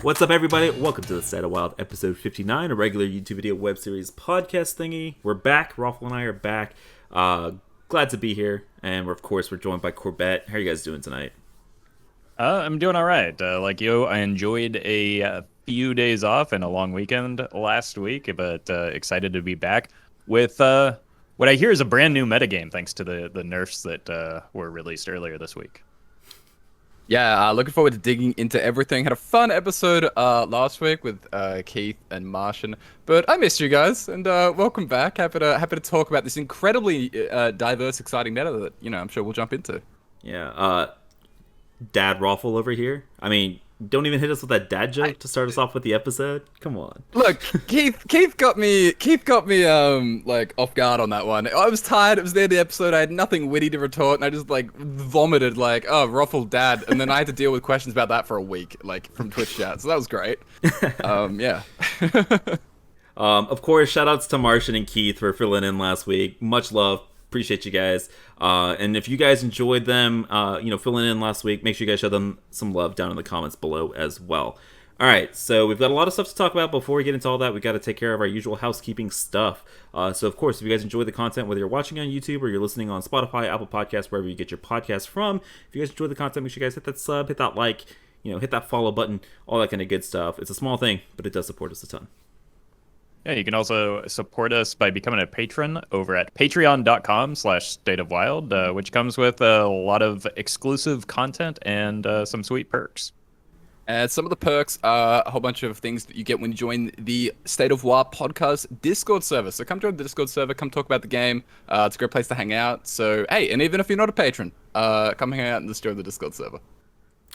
What's up, everybody? Welcome to the State of Wild, episode 59, a regular YouTube video web series podcast thingy. We're back. Roffle and I are back. Glad to be here. And of course, we're joined by Corvette. How are you guys doing tonight? I'm doing all right. Like you, I enjoyed a few days off and a long weekend last week, but excited to be back with what I hear is a brand new metagame thanks to the nerfs that were released earlier this week. Yeah, looking forward to digging into everything. Had a fun episode last week with Keith and Martian, but I missed you guys, and welcome back. Happy to talk about this incredibly diverse, exciting meta that I'm sure we'll jump into. Yeah, Dad Roffle over here. I mean, don't even hit us with that dad joke to start us off with the episode. Come on. Look, Keith got me like off guard on that one. I was tired. It was the end of the episode. I had nothing witty to retort, and I just like vomited like, "Oh, Roffle dad," and then I had to deal with questions about that for a week, like from Twitch chat. So that was great. Yeah. Of course, shout outs to Martian and Keith for filling in last week. Much love. Appreciate you guys. And if you guys enjoyed them, filling in last week, make sure you guys show them some love down in the comments below as well. All right, so we've got a lot of stuff to talk about. Before we get into all that, we got to take care of our usual housekeeping stuff. So, of course, if you guys enjoy the content, whether you're watching on YouTube or you're listening on Spotify, Apple Podcasts, wherever you get your podcasts from, if you guys enjoy the content, make sure you guys hit that sub, hit that like, hit that follow button, all that kind of good stuff. It's a small thing, but it does support us a ton. Yeah, you can also support us by becoming a patron over at patreon.com/stateofwild, which comes with a lot of exclusive content and some sweet perks. And some of the perks are a whole bunch of things that you get when you join the State of War podcast Discord server. So come join the Discord server, come talk about the game. It's a great place to hang out. So, hey, and even if you're not a patron, come hang out and just join the Discord server.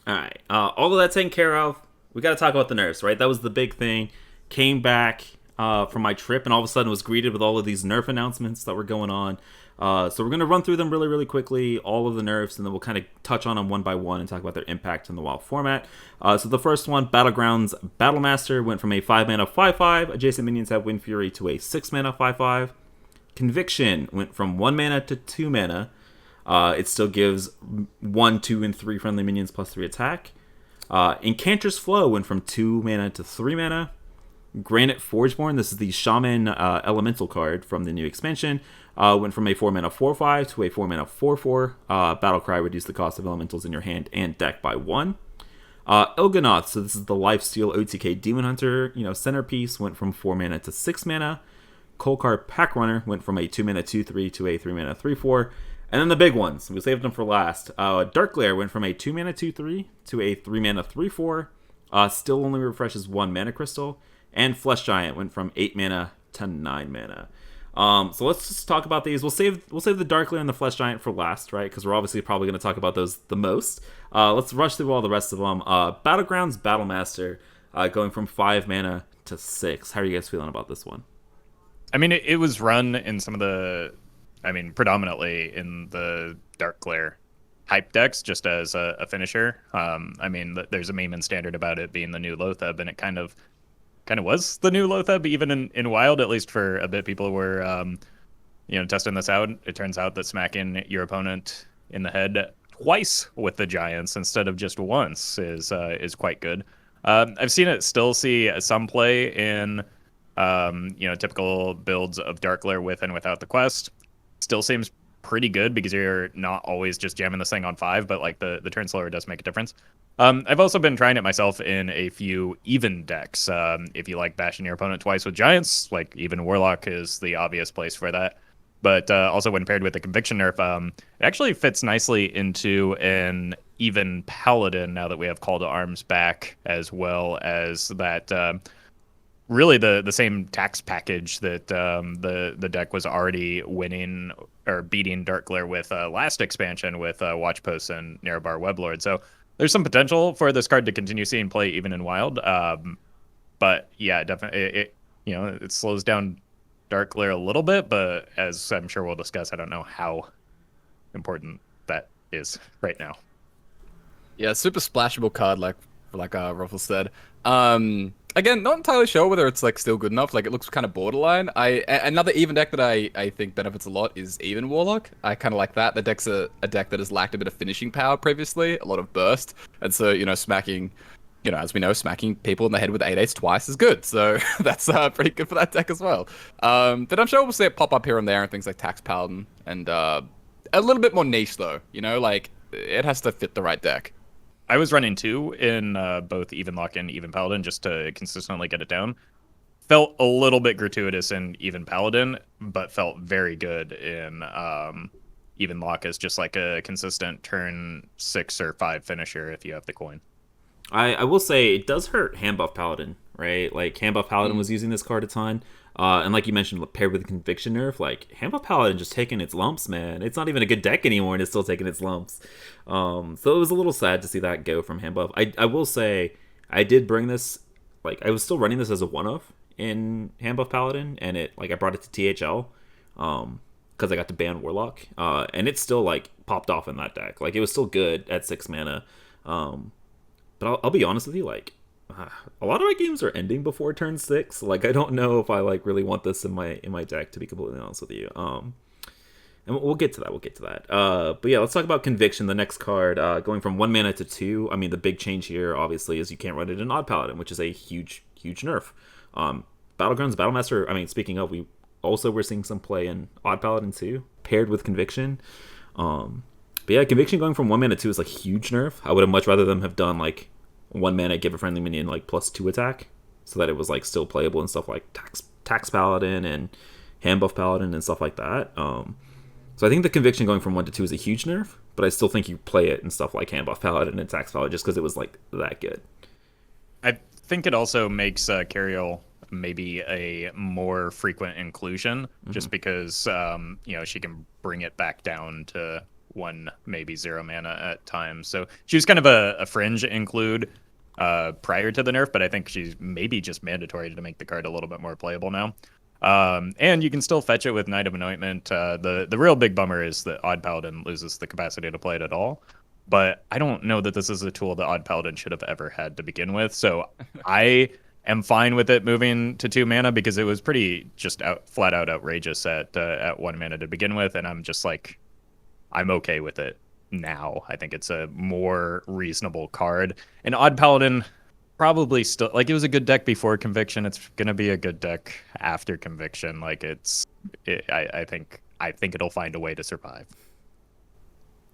All right. All of that taken care of. We got to talk about the nerfs, right? That was the big thing. Came back from my trip and all of a sudden was greeted with all of these nerf announcements that were going on. So we're going to run through them really, really quickly, all of the nerfs, and then we'll kind of touch on them one by one and talk about their impact in the WoW format. So the first one, Battlegrounds Battlemaster, went from a 5-mana 5/5, adjacent minions have Wind Fury, to a 6-mana 5/5. Conviction went from 1 mana to 2 mana. It still gives 1, 2, and 3 friendly minions plus 3 attack. Enchantress Flow went from 2 mana to 3 mana. Granite Forgeborn, this is the Shaman Elemental card from the new expansion, went from a 4-mana 4/5 to a 4-mana 4/4. Battlecry, reduce the cost of elementals in your hand and deck by 1. Ilganov, so this is the Lifesteal OTK Demon Hunter, centerpiece, went from 4 mana to 6 mana. Kolkar Pack Runner went from a 2-mana 2/3 to a 3-mana 3/4. And then the big ones, we saved them for last. Dark Glare went from a 2-mana 2/3 to a 3-mana 3/4. Still only refreshes 1 mana crystal. And Flesh Giant went from 8 mana to 9 mana. So let's just talk about these. We'll save the Dark Glare and the Flesh Giant for last, right? Because we're obviously probably going to talk about those the most. Let's rush through all the rest of them. Battlegrounds Battlemaster, going from 5 mana to 6. How are you guys feeling about this one? I mean, it was run in some of the, predominantly in the Dark Glare hype decks, just as a finisher. There's a meme in Standard about it being the new Lotheb, and it kind of was the new Lotheb, even in Wild, at least for a bit. People were, testing this out. It turns out that smacking your opponent in the head twice with the Giants instead of just once is quite good. I've seen it still see some play in, typical builds of Dark Glare with and without the quest. Still seems pretty good because you're not always just jamming this thing on 5, but like the turn slower does make a difference. I've also been trying it myself in a few even decks. If you like bashing your opponent twice with Giants, like even Warlock is the obvious place for that. But also when paired with the Conviction nerf, it actually fits nicely into an even Paladin now that we have Call to Arms back, as well as that really the same tax package that the deck was already winning or beating Dark Glare with last expansion with Watch Posts and Narrowbar Weblord. So there's some potential for this card to continue seeing play even in Wild. But yeah, definitely it slows down Dark Glare a little bit, but as I'm sure we'll discuss, I don't know how important that is right now. Yeah, super splashable card, like Roffle said. Again, not entirely sure whether it's like still good enough. Like it looks kind of borderline. Another even deck that I think benefits a lot is even Warlock. I kind of like that. The deck's a deck that has lacked a bit of finishing power previously, a lot of burst, and so smacking you know, as we know, smacking people in the head with 8/8 twice is good. So that's pretty good for that deck as well. But I'm sure we'll see it pop up here and there and things like Tax Paladin and a little bit more niche though. You know, like it has to fit the right deck. I was running 2 in both Even Lock and Even Paladin just to consistently get it down. Felt a little bit gratuitous in Even Paladin, but felt very good in Even Lock as just like a consistent turn 6 or 5 finisher if you have the coin. I will say it does hurt hand buff Paladin, right? Like hand buff Paladin was using this card a ton. And like you mentioned, paired with the Conviction nerf, like hand buff Paladin just taking its lumps, man. It's not even a good deck anymore, and it's still taking its lumps. So it was a little sad to see that go from hand buff. I will say I did bring this, like I was still running this as a one-off in hand buff Paladin, and it like I brought it to THL because I got to ban Warlock, and it still like popped off in that deck. Like it was still good at 6 mana. But I'll be honest with you, like a lot of my games are ending before turn 6. Like I don't know if I like really want this in my deck, to be completely honest with you. And we'll get to that. We'll get to that. But yeah, let's talk about Conviction, the next card, going from 1 mana to 2. I mean, the big change here, obviously, is you can't run it in Odd Paladin, which is a huge nerf. Battlegrounds, Battlemaster. I mean, speaking of, we're seeing some play in Odd Paladin too, paired with Conviction. But yeah, Conviction going from 1 mana to 2 is like huge nerf. I would have much rather them have done like 1 mana, give a friendly minion like +2 attack, so that it was like still playable and stuff like Tax Paladin and Hand Buff Paladin and stuff like that. So I think the Conviction going from 1 to 2 is a huge nerf, but I still think you play it in stuff like Hand Buff Paladin and Tax Paladin just because it was like that good. I think it also makes Cariel maybe a more frequent inclusion, just because you know, she can bring it back down to 1, maybe 0 mana at times. So she was kind of a fringe include prior to the nerf, but I think she's maybe just mandatory to make the card a little bit more playable now. And you can still fetch it with Knight of Anointment. The real big bummer is that Odd Paladin loses the capacity to play it at all. But I don't know that this is a tool that Odd Paladin should have ever had to begin with. So I am fine with it moving to 2 mana because it was pretty just flat out outrageous at 1 mana to begin with, and I'm just like, I'm okay with it now. I think it's a more reasonable card. And Odd Paladin probably still, like, it was a good deck before Conviction. It's gonna be a good deck after Conviction. Like I think it'll find a way to survive.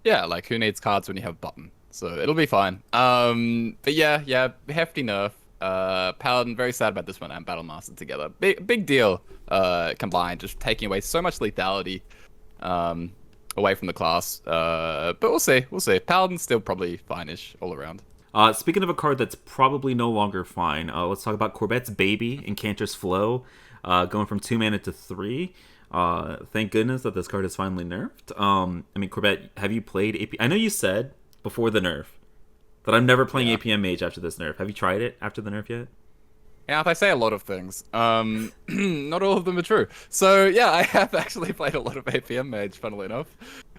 Yeah, like who needs cards when you have button? So it'll be fine. But yeah, hefty nerf. Paladin, very sad about this one, and Battlemaster together. Big deal. Combined, just taking away so much lethality. Away from the class. But we'll see. Paladin's still probably fine-ish all around. Speaking of a card that's probably no longer fine, let's talk about Corvette's Baby, Enchantress Flow, going from 2 mana to 3. Thank goodness that this card is finally nerfed. I mean, Corbett, have you played AP? I know you said before the nerf that I'm never playing APM Mage after this nerf. Have you tried it after the nerf yet? Yeah, I say a lot of things. Not all of them are true. So yeah, I have actually played a lot of APM Mage, funnily enough.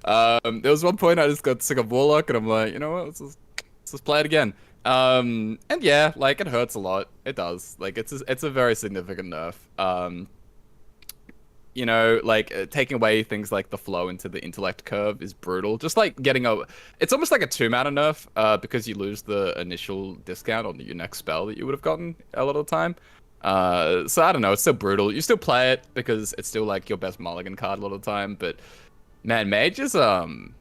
There was one point I just got sick of Warlock, and I'm like, you know what, let's just play it again. And yeah, like it hurts a lot. It does. Like it's a very significant nerf. You know, like taking away things like the flow into the intellect curve is brutal. Just like it's almost like a 2 mana nerf, because you lose the initial discount on your next spell that you would have gotten a lot of the time. So I don't know, it's still brutal. You still play it because it's still like your best mulligan card a lot of the time, but man, Mage is in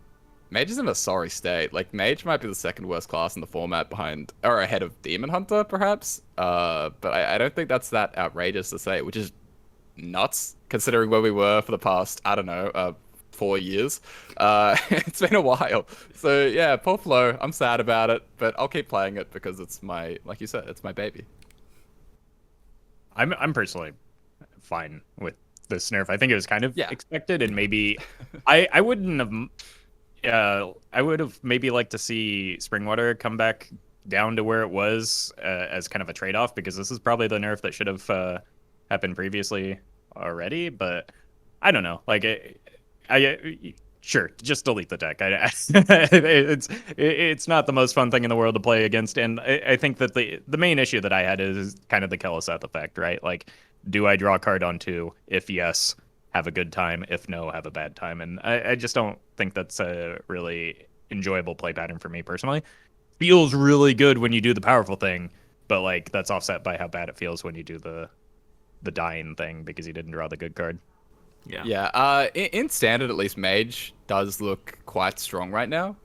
a sorry state. Like Mage might be the second worst class in the format behind or ahead of Demon Hunter, perhaps. But I don't think that's that outrageous to say, which is nuts considering where we were for the past, I don't know, 4 years. It's been a while. So yeah, poor Flo. I'm sad about it, but I'll keep playing it because it's like you said, it's my baby. I'm personally fine with this nerf. I think it was kind of expected, and maybe I wouldn't have. I would have maybe liked to see Springwater come back down to where it was as kind of a trade-off, because this is probably the nerf that should have happened previously already. But I don't know. Like, sure, just delete the deck. It's not the most fun thing in the world to play against, and I think that the main issue that I had is kind of the Kel'Seth effect, right? Like, do I draw a card on 2? If yes, have a good time. If no, have a bad time. And I just don't think that's a really enjoyable play pattern for me personally. feels really good when you do the powerful thing, but like that's offset by how bad it feels when you do the dying thing because you didn't draw the good card. Yeah. Yeah. In standard, at least, Mage does look quite strong right now.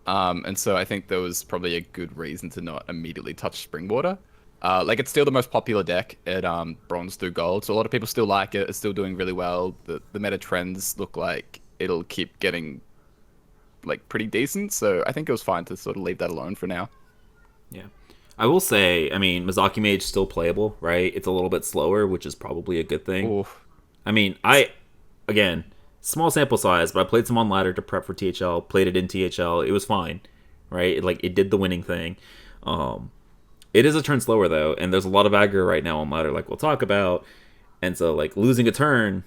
And so I think there was probably a good reason to not immediately touch Springwater. Like it's still the most popular deck at Bronze through Gold, so a lot of people still like it. It's still doing really well. The meta trends look like it'll keep getting like pretty decent. So I think it was fine to sort of leave that alone for now. Yeah. I will say, I mean, Mizaki Mage still playable, right? It's a little bit slower, which is probably a good thing. Oof. I mean, again, small sample size, but I played some on ladder to prep for THL, played it in THL. It was fine, right? It did the winning thing. It is a turn slower, though, and there's a lot of aggro right now on ladder, like we'll talk about. And so, like, losing a turn,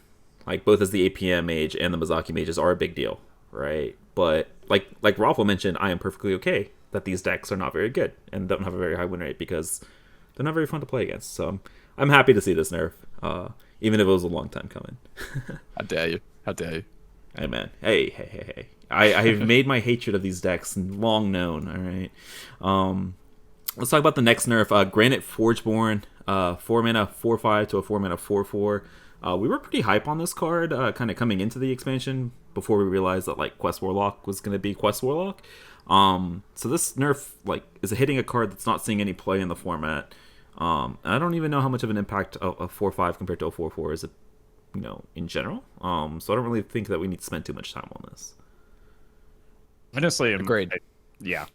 like, both as the APM mage and the Mizaki mages are a big deal, right? But, like Roffle mentioned, I am perfectly okay that these decks are not very good and don't have a very high win rate because they're not very fun to play against. So I'm happy to see this nerf, even if it was a long time coming. How dare you? How dare you? Hey, man. Hey. I've made my hatred of these decks long known, all right? Let's talk about the next nerf, Granite Forgeborn, 4-mana 4/5 to a 4-mana 4/4. We were pretty hype on this card, kind of coming into the expansion before we realized that like Quest Warlock was going to be Quest Warlock. So this nerf like is hitting a card that's not seeing any play in the format. And I don't even know how much of an impact a 4/5 compared to a 4/4 is, in general. So I don't really think that we need to spend too much time on this. Honestly, Agreed. Yeah.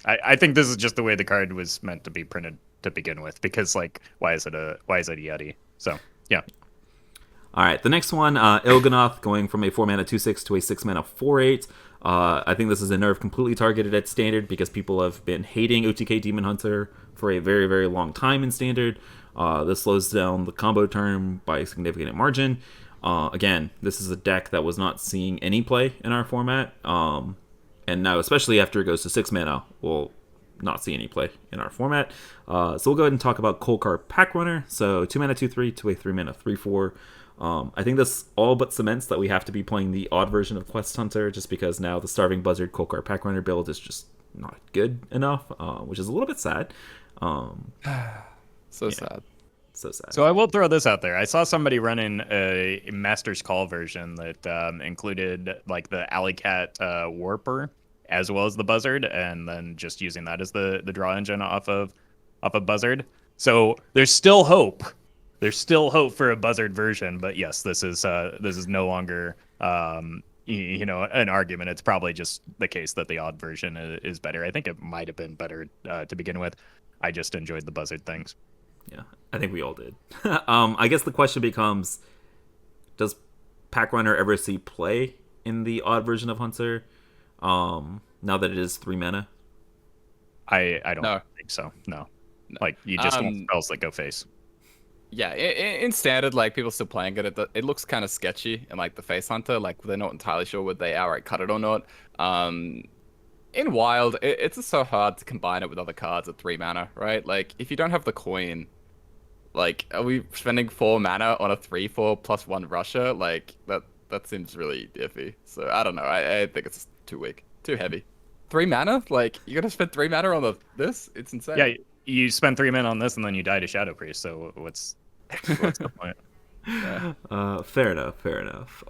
I think this is just the way the card was meant to be printed to begin with, because like why is it a Yeti? So yeah. All right, the next one, Ilganov, going from a 4-mana 2/6 to a 6-mana 4/8. I think this is a nerf completely targeted at Standard because people have been hating OTK Demon Hunter for a very, very long time in Standard. This slows down the combo turn by a significant margin. Again, this is a deck that was not seeing any play in our format. And now, especially after it goes to 6 mana, we'll not see any play in our format. So we'll go ahead and talk about Coldcard Pack Runner. So 2-mana 2/3 to a 3-mana 3/4. I think this all but cements that we have to be playing the odd version of Quest Hunter, just because now the Starving Buzzard Coldcard Pack Runner build is just not good enough, which is a little bit sad. So sad. So sad. So I will throw this out there. I saw somebody running a Master's Call version that included like the Alley Cat Warper as well as the Buzzard, and then just using that as the draw engine off of Buzzard. So there's still hope. There's still hope for a Buzzard version, but yes, this is no longer an argument. It's probably just the case that the odd version is better. I think it might have been better to begin with. I just enjoyed the Buzzard things. Yeah, I think we all did. I guess the question becomes, does Pack Runner ever see play in the odd version of Hunter, now that it is 3 mana? I don't think so. No. Like, you just want spells that go face. Yeah, in Standard, like, people still playing it. It looks kind of sketchy in, like, the Face Hunter. Like, they're not entirely sure whether they outright cut it or not. In Wild, it's just so hard to combine it with other cards at 3 mana, right? Like, if you don't have the coin, like, are we spending 4 mana on a 3/4 +1 Rusher? Like, that seems really iffy. So, I don't know. I think it's too weak. Too heavy. 3 mana? Like, you gotta spend 3 mana on this? It's insane. Yeah, you spend 3 mana on this, and then you die to Shadow Priest, so what's the point? Yeah. Fair enough.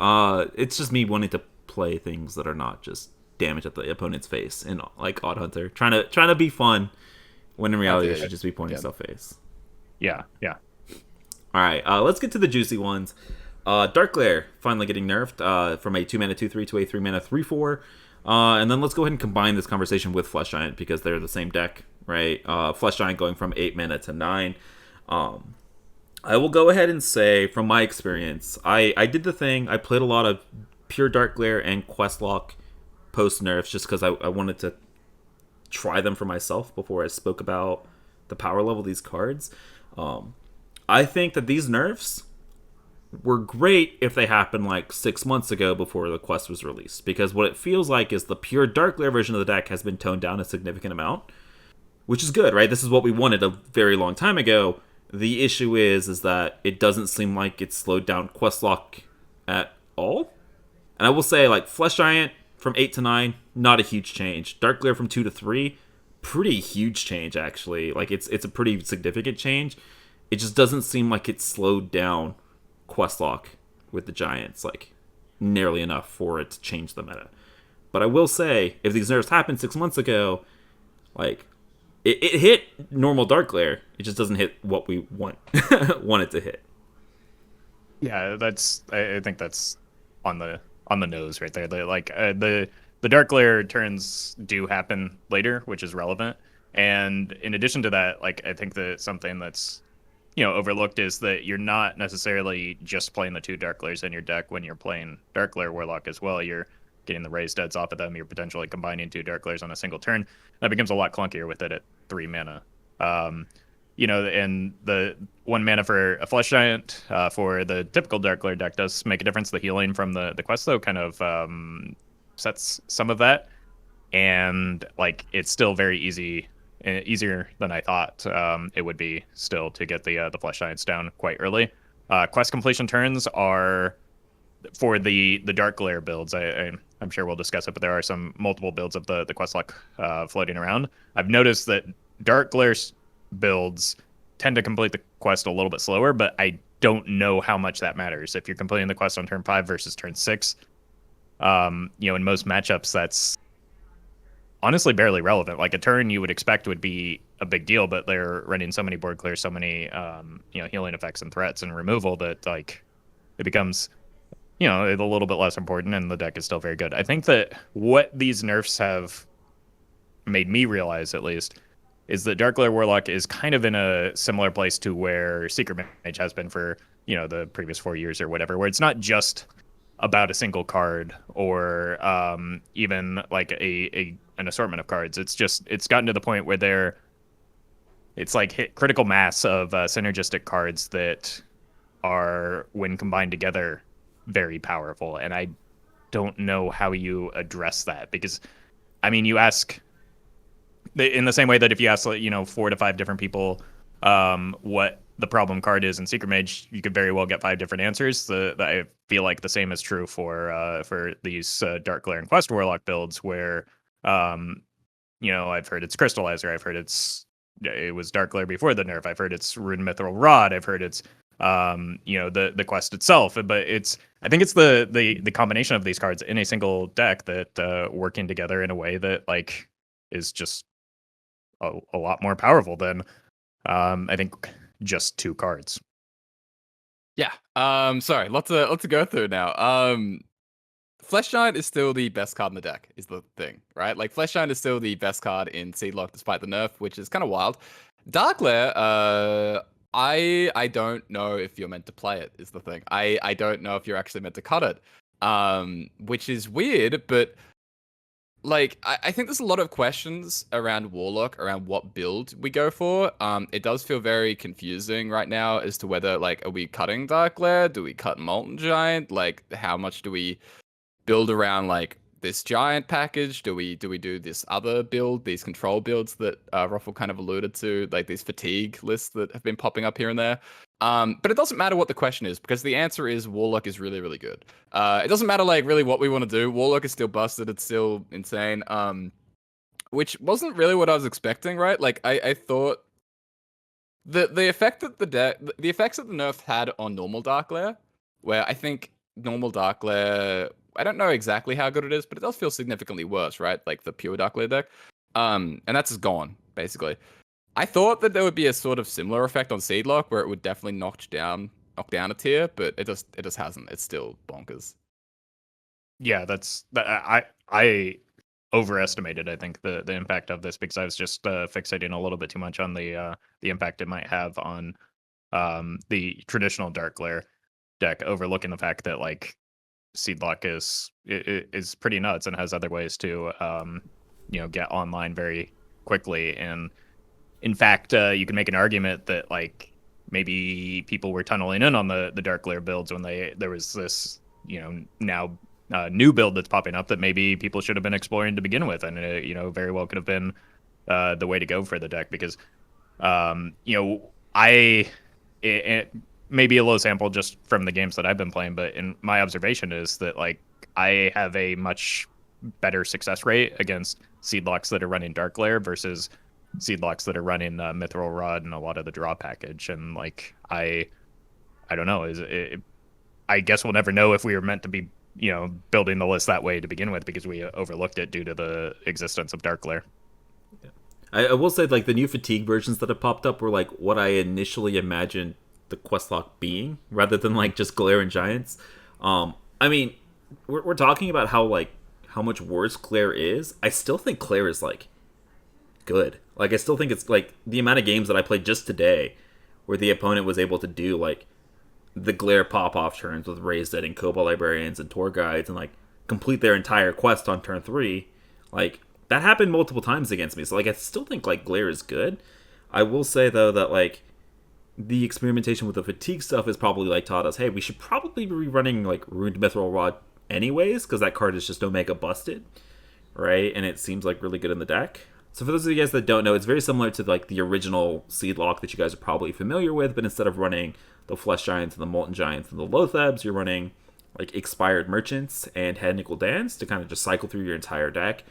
It's just me wanting to play things that are not just damage at the opponent's face in like Odd Hunter, trying to be fun when in reality it should just be pointing stuff face. Yeah. All right, let's get to the juicy ones. Dark Glare finally getting nerfed from a 2-mana 2/3 to a 3-mana 3/4. And then let's go ahead and combine this conversation with Flesh Giant because they're the same deck, right? Flesh Giant going from 8 mana to 9. I will go ahead and say, from my experience, I did the thing. I played a lot of pure Dark Glare and Questlock post-nerfs just because I wanted to try them for myself before I spoke about the power level of these cards. I think that these nerfs were great if they happened like 6 months ago before the quest was released, because what it feels like is the pure Dark Glare version of the deck has been toned down a significant amount, which is good, right? This is what we wanted a very long time ago. The issue is that it doesn't seem like it's slowed down Questlock at all. And I will say, like, Flesh Giant from 8 to 9, not a huge change. Dark Glare from 2 to 3, pretty huge change actually. Like it's a pretty significant change. It just doesn't seem like it slowed down Questlock with the Giants like nearly enough for it to change the meta. But I will say, if these nerfs happened 6 months ago, like it hit normal Dark Glare. It just doesn't hit what we want want it to hit. Yeah, I think that's on the nose right there. The Dark Glare turns do happen later, which is relevant. And in addition to that, like I think that something that's overlooked is that you're not necessarily just playing the 2 Dark Glares in your deck when you're playing Dark Glare Warlock as well. You're getting the raised deads off of them. You're potentially combining 2 Dark Glares on a single turn. That becomes a lot clunkier with it at 3 mana. And the 1 mana for a Flesh Giant for the typical Dark Glare deck does make a difference. The healing from the quest, though, kind of sets some of that. And, like, it's still very easier than I thought it would be still to get the Flesh Giants down quite early. Quest completion turns are, for the Dark Glare builds, I'm sure we'll discuss it, but there are some multiple builds of the Questlock floating around. I've noticed that Dark Glare builds tend to complete the quest a little bit slower, but I don't know how much that matters. If you're completing the quest on turn 5 versus turn 6, in most matchups, that's honestly barely relevant. Like a turn you would expect would be a big deal, but they're running so many board clears, so many healing effects and threats and removal that like it becomes a little bit less important, and the deck is still very good. I think that what these nerfs have made me realize, at least, is that Dark Glare Warlock is kind of in a similar place to where Secret Mage has been for the previous 4 years or whatever, where it's not just about a single card or even like an assortment of cards. It's gotten to the point where it's like hit critical mass of synergistic cards that are, when combined together, very powerful. And I don't know how you address that, because you ask in the same way that if you ask 4 to 5 different people what the problem card is in Secret Mage, you could very well get 5 different answers. I feel like the same is true for these Dark Glare and Quest Warlock builds, where I've heard it's Crystallizer, I've heard it was Dark Glare before the nerf, I've heard it's Rune Mithril Rod, I've heard it's the quest itself, but I think it's the combination of these cards in a single deck that working together in a way that like is just a lot more powerful than I think just 2 cards. Yeah. Sorry, lots to go through now. Flesh Giant is still the best card in the deck, is the thing, right? Like Flesh Giant is still the best card in Seedlock despite the nerf, which is kind of wild. Dark Glare, I don't know if you're meant to play it, is the thing. I don't know if you're actually meant to cut it. Which is weird, but like I think there's a lot of questions around Warlock, around what build we go for. It does feel very confusing right now as to whether, like, are we cutting Dark Glare? Do we cut Molten Giant? Like, how much do we build around like this giant package? Do we do this other build, these control builds that Roffle kind of alluded to, like these fatigue lists that have been popping up here and there? But it doesn't matter what the question is, because the answer is Warlock is really, really good. It doesn't matter like really what we want to do. Warlock is still busted. It's still insane. Which wasn't really what I was expecting, right? Like I thought the effect that the effects that the nerf had on normal Dark Glare, where I think normal Dark Glare, I don't know exactly how good it is, but it does feel significantly worse, right? Like the pure Dark Glare deck. And that's just gone, basically. I thought that there would be a sort of similar effect on Seedlock, where it would definitely knock down a tier, but it just hasn't. It's still bonkers. Yeah, I overestimated, I think, the impact of this, because I was just fixating a little bit too much on the impact it might have on the traditional Dark Glare deck, overlooking the fact that like Seedlock is pretty nuts and has other ways to get online very quickly. And in fact, you can make an argument that like maybe people were tunneling in on the Dark Glare builds when there was this now new build that's popping up that maybe people should have been exploring to begin with, and it very well could have been the way to go for the deck, because it may be a low sample just from the games that I've been playing, but in my observation is that like I have a much better success rate against seed locks that are running Dark Lair versus seed locks that are running Mithril Rod and a lot of the draw package. And like I don't know, I guess we'll never know if we were meant to be, building the list that way to begin with, because we overlooked it due to the existence of Dark Lair. I will say, like, the new fatigue versions that have popped up were like what I initially imagined the quest lock being, rather than like just Glare and Giants. I mean, we're talking about how much worse Claire is. I still think Claire is like good. Like, I still think it's like the amount of games that I played just today where the opponent was able to do like the Glare pop-off turns with Raised Dead and Cobalt Librarians and Tour Guides and like complete their entire quest on turn 3. Like, that happened multiple times against me. So like, I still think like Glare is good. I will say though that like the experimentation with the fatigue stuff has probably like taught us, hey, we should probably be running like Ruined Mithril Rod anyways, because that card is just Omega busted, right? And it seems like really good in the deck. So for those of you guys that don't know, it's very similar to like the original seed lock that you guys are probably familiar with, but instead of running the Flesh Giants and the Molten Giants and the Lothebs, you're running like Expired Merchants and Head Nickel Dance to kind of just cycle through your entire deck.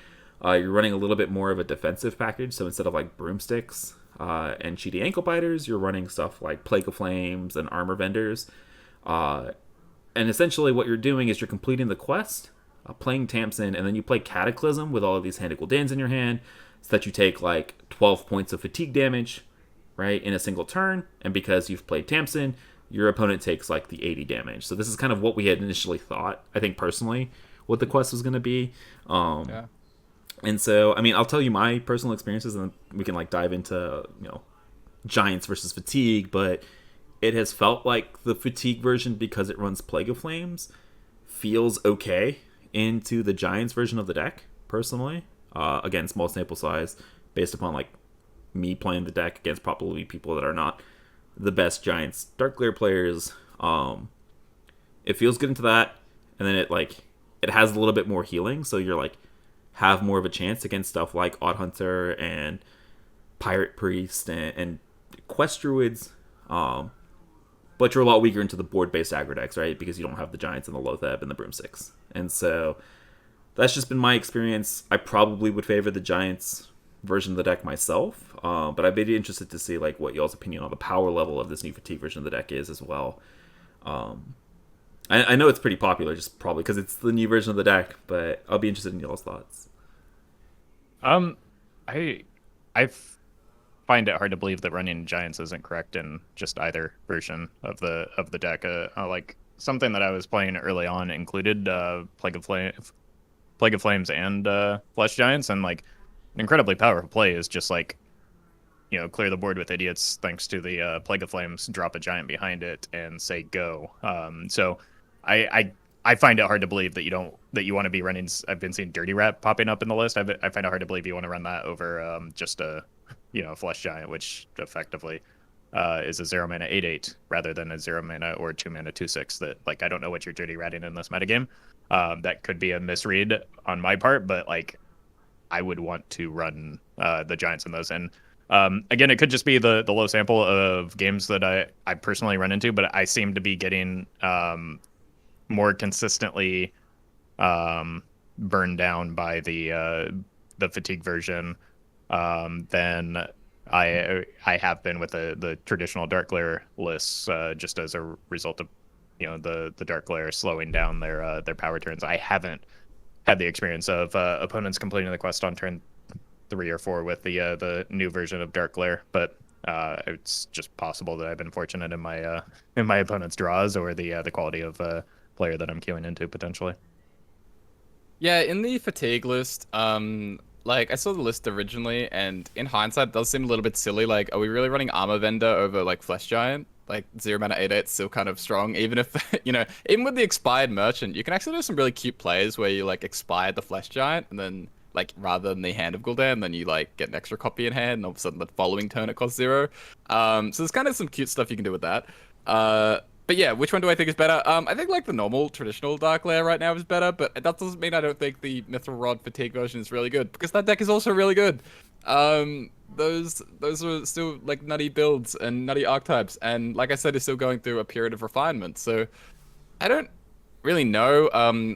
You're running a little bit more of a defensive package, so instead of like Broomsticks and Cheaty Ankle Biters, you're running stuff like Plague of Flames and Armor Vendors. And essentially what you're doing is you're completing the quest, playing Tamsin, and then you play Cataclysm with all of these Hand Nickel Dans in your hand, so that you take like 12 points of fatigue damage, right, in a single turn. And because you've played Tamsin, your opponent takes like the 80 damage. So this is kind of what we had initially thought, I think personally, what the quest was going to be. Yeah. And so, I mean, I'll tell you my personal experiences, and then we can like dive into, Giants versus Fatigue. But it has felt like the Fatigue version, because it runs Plague of Flames, feels okay into the Giants version of the deck, personally. Again, small sample size, based upon like me playing the deck against probably people that are not the best Giants Dark Glare players. It feels good into that, and then it has a little bit more healing, so you're like have more of a chance against stuff like Odd Hunter and Pirate Priest and Quest Druids. But you're a lot weaker into the board-based aggro decks, right? Because you don't have the Giants and the Lotheb and the Broomsticks. And so that's just been my experience. I probably would favor the Giants version of the deck myself, but I'd be interested to see like what y'all's opinion on the power level of this new Fatigue version of the deck is as well. I know it's pretty popular, just probably because it's the new version of the deck, but I'll be interested in y'all's thoughts. I find it hard to believe that running Giants isn't correct in just either version of the deck. Like something that I was playing early on included Plague of Flames and Flesh Giants, and like an incredibly powerful play is just like, clear the board with idiots thanks to the Plague of Flames, drop a giant behind it, and say go. So I find it hard to believe that you want to be running. I've been seeing Dirty Rat popping up in the list. I find it hard to believe you want to run that over just a Flesh Giant, which effectively is a 0-mana 8/8 rather than a 0-mana or 2-mana 2/6. That like I don't know what you're Dirty Ratting in this metagame. That could be a misread on my part, but like I would want to run the Giants in those. And again, it could just be the low sample of games that I personally run into, but I seem to be getting more consistently burned down by the Fatigue version than I have been with the traditional Dark Glare lists, just as a result of the Dark Glare slowing down their power turns. I haven't had the experience of opponents completing the quest on turn 3 or 4 with the new version of Dark Glare, but it's just possible that I've been fortunate in my opponent's draws or the quality of player that I'm queuing into potentially. Yeah, in the Fatigue list, like I saw the list originally, and in hindsight, it does seem a little bit silly. Like, are we really running Armor Vendor over like Flesh Giant? Like 0-mana 8/8 is still kind of strong, even if even with the Expired Merchant, you can actually do some really cute plays where you like expired the Flesh Giant, and then like rather than the Hand of Gul'dan, then you like get an extra copy in hand, and all of a sudden the following turn it costs 0. So there's kind of some cute stuff you can do with that. But yeah, which one do I think is better? I think like the normal traditional Dark Lair right now is better, but that doesn't mean I don't think the Mithril Rod Fatigue version is really good, because that deck is also really good. Those are still like nutty builds and nutty archetypes, and like I said, it's still going through a period of refinement. So I don't really know.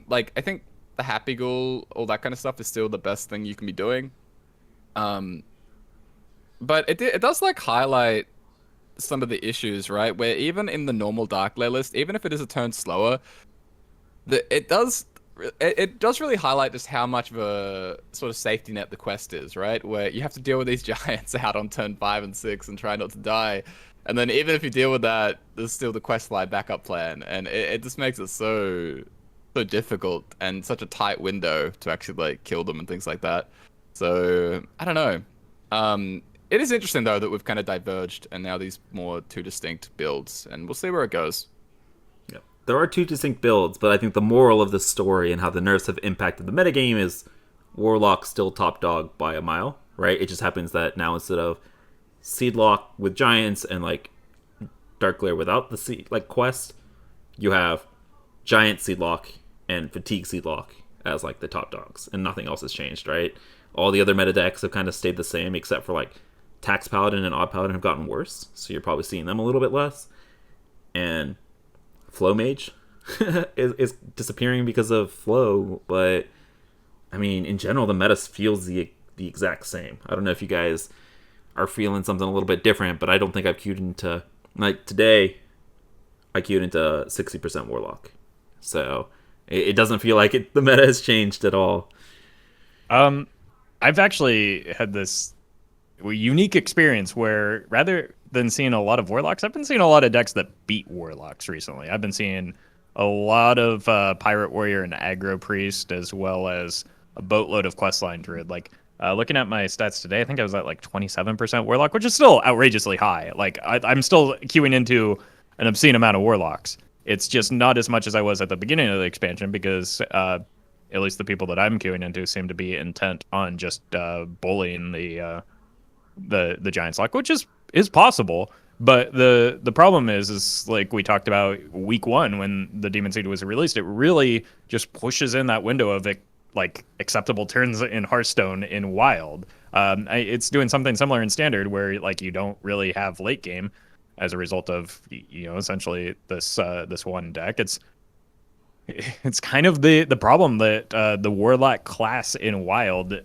Like I think the Happy Ghoul, all that kind of stuff is still the best thing you can be doing. But it does like highlight some of the issues, right? Where even in the normal Dark Lair list, even if it is a turn slower, it does really highlight just how much of a sort of safety net the quest is, right? Where you have to deal with these giants out on turn 5 and 6 and try not to die. And then even if you deal with that, there's still the quest line backup plan. And it just makes it so difficult and such a tight window to actually like kill them and things like that. So I don't know. It is interesting though that we've kind of diverged and now these more two distinct builds, and we'll see where it goes. Yeah. There are two distinct builds, but I think the moral of the story and how the nerfs have impacted the metagame is Warlock's still top dog by a mile, right? It just happens that now instead of Seedlock with giants and like Dark Lair without the seed like quest, you have Giant Seedlock and Fatigue Seedlock as like the top dogs, and nothing else has changed, right? All the other meta decks have kind of stayed the same, except for like Tax Paladin and Odd Paladin have gotten worse, so you're probably seeing them a little bit less. And Flow Mage is disappearing because of Flow, but I mean, in general, the meta feels the exact same. I don't know if you guys are feeling something a little bit different, but I don't think I've queued into, like today, I queued into 60% Warlock. So it doesn't feel like the meta has changed at all. I've actually had this unique experience where rather than seeing a lot of Warlocks, I've been seeing a lot of decks that beat Warlocks recently. I've been seeing a lot of Pirate Warrior and Aggro Priest, as well as a boatload of Questline Druid. Like, looking at my stats today, I think I was at like 27% Warlock, which is still outrageously high. Like, I'm still queuing into an obscene amount of Warlocks. It's just not as much as I was at the beginning of the expansion because at least the people that I'm queuing into seem to be intent on just bullying the Giants Lock, which is possible. But the problem is like we talked about week 1 when the Demon Seed was released, it really just pushes in that window of it, like acceptable turns in Hearthstone in Wild. It's doing something similar in Standard where like you don't really have late game as a result of essentially this one deck. It's kind of the problem that the Warlock class in Wild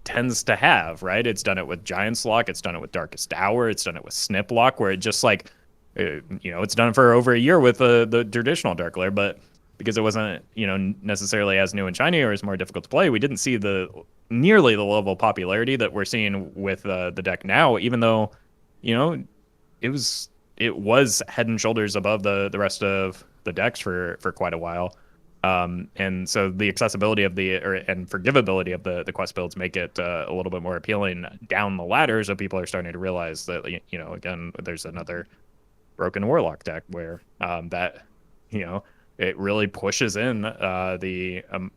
tends to have, right? It's done it with Giant's Lock, it's done it with Darkest Hour, it's done it with Snip Lock, where it just like, it's done for over a year with the traditional Dark Lair, but because it wasn't, necessarily as new and shiny or as more difficult to play, we didn't see nearly the level of popularity that we're seeing with the deck now, even though, it was head and shoulders above the rest of the decks for quite a while. And so the accessibility of and forgivability of the quest builds make it a little bit more appealing down the ladder, so people are starting to realize that, again, there's another broken Warlock deck where that, it really pushes in the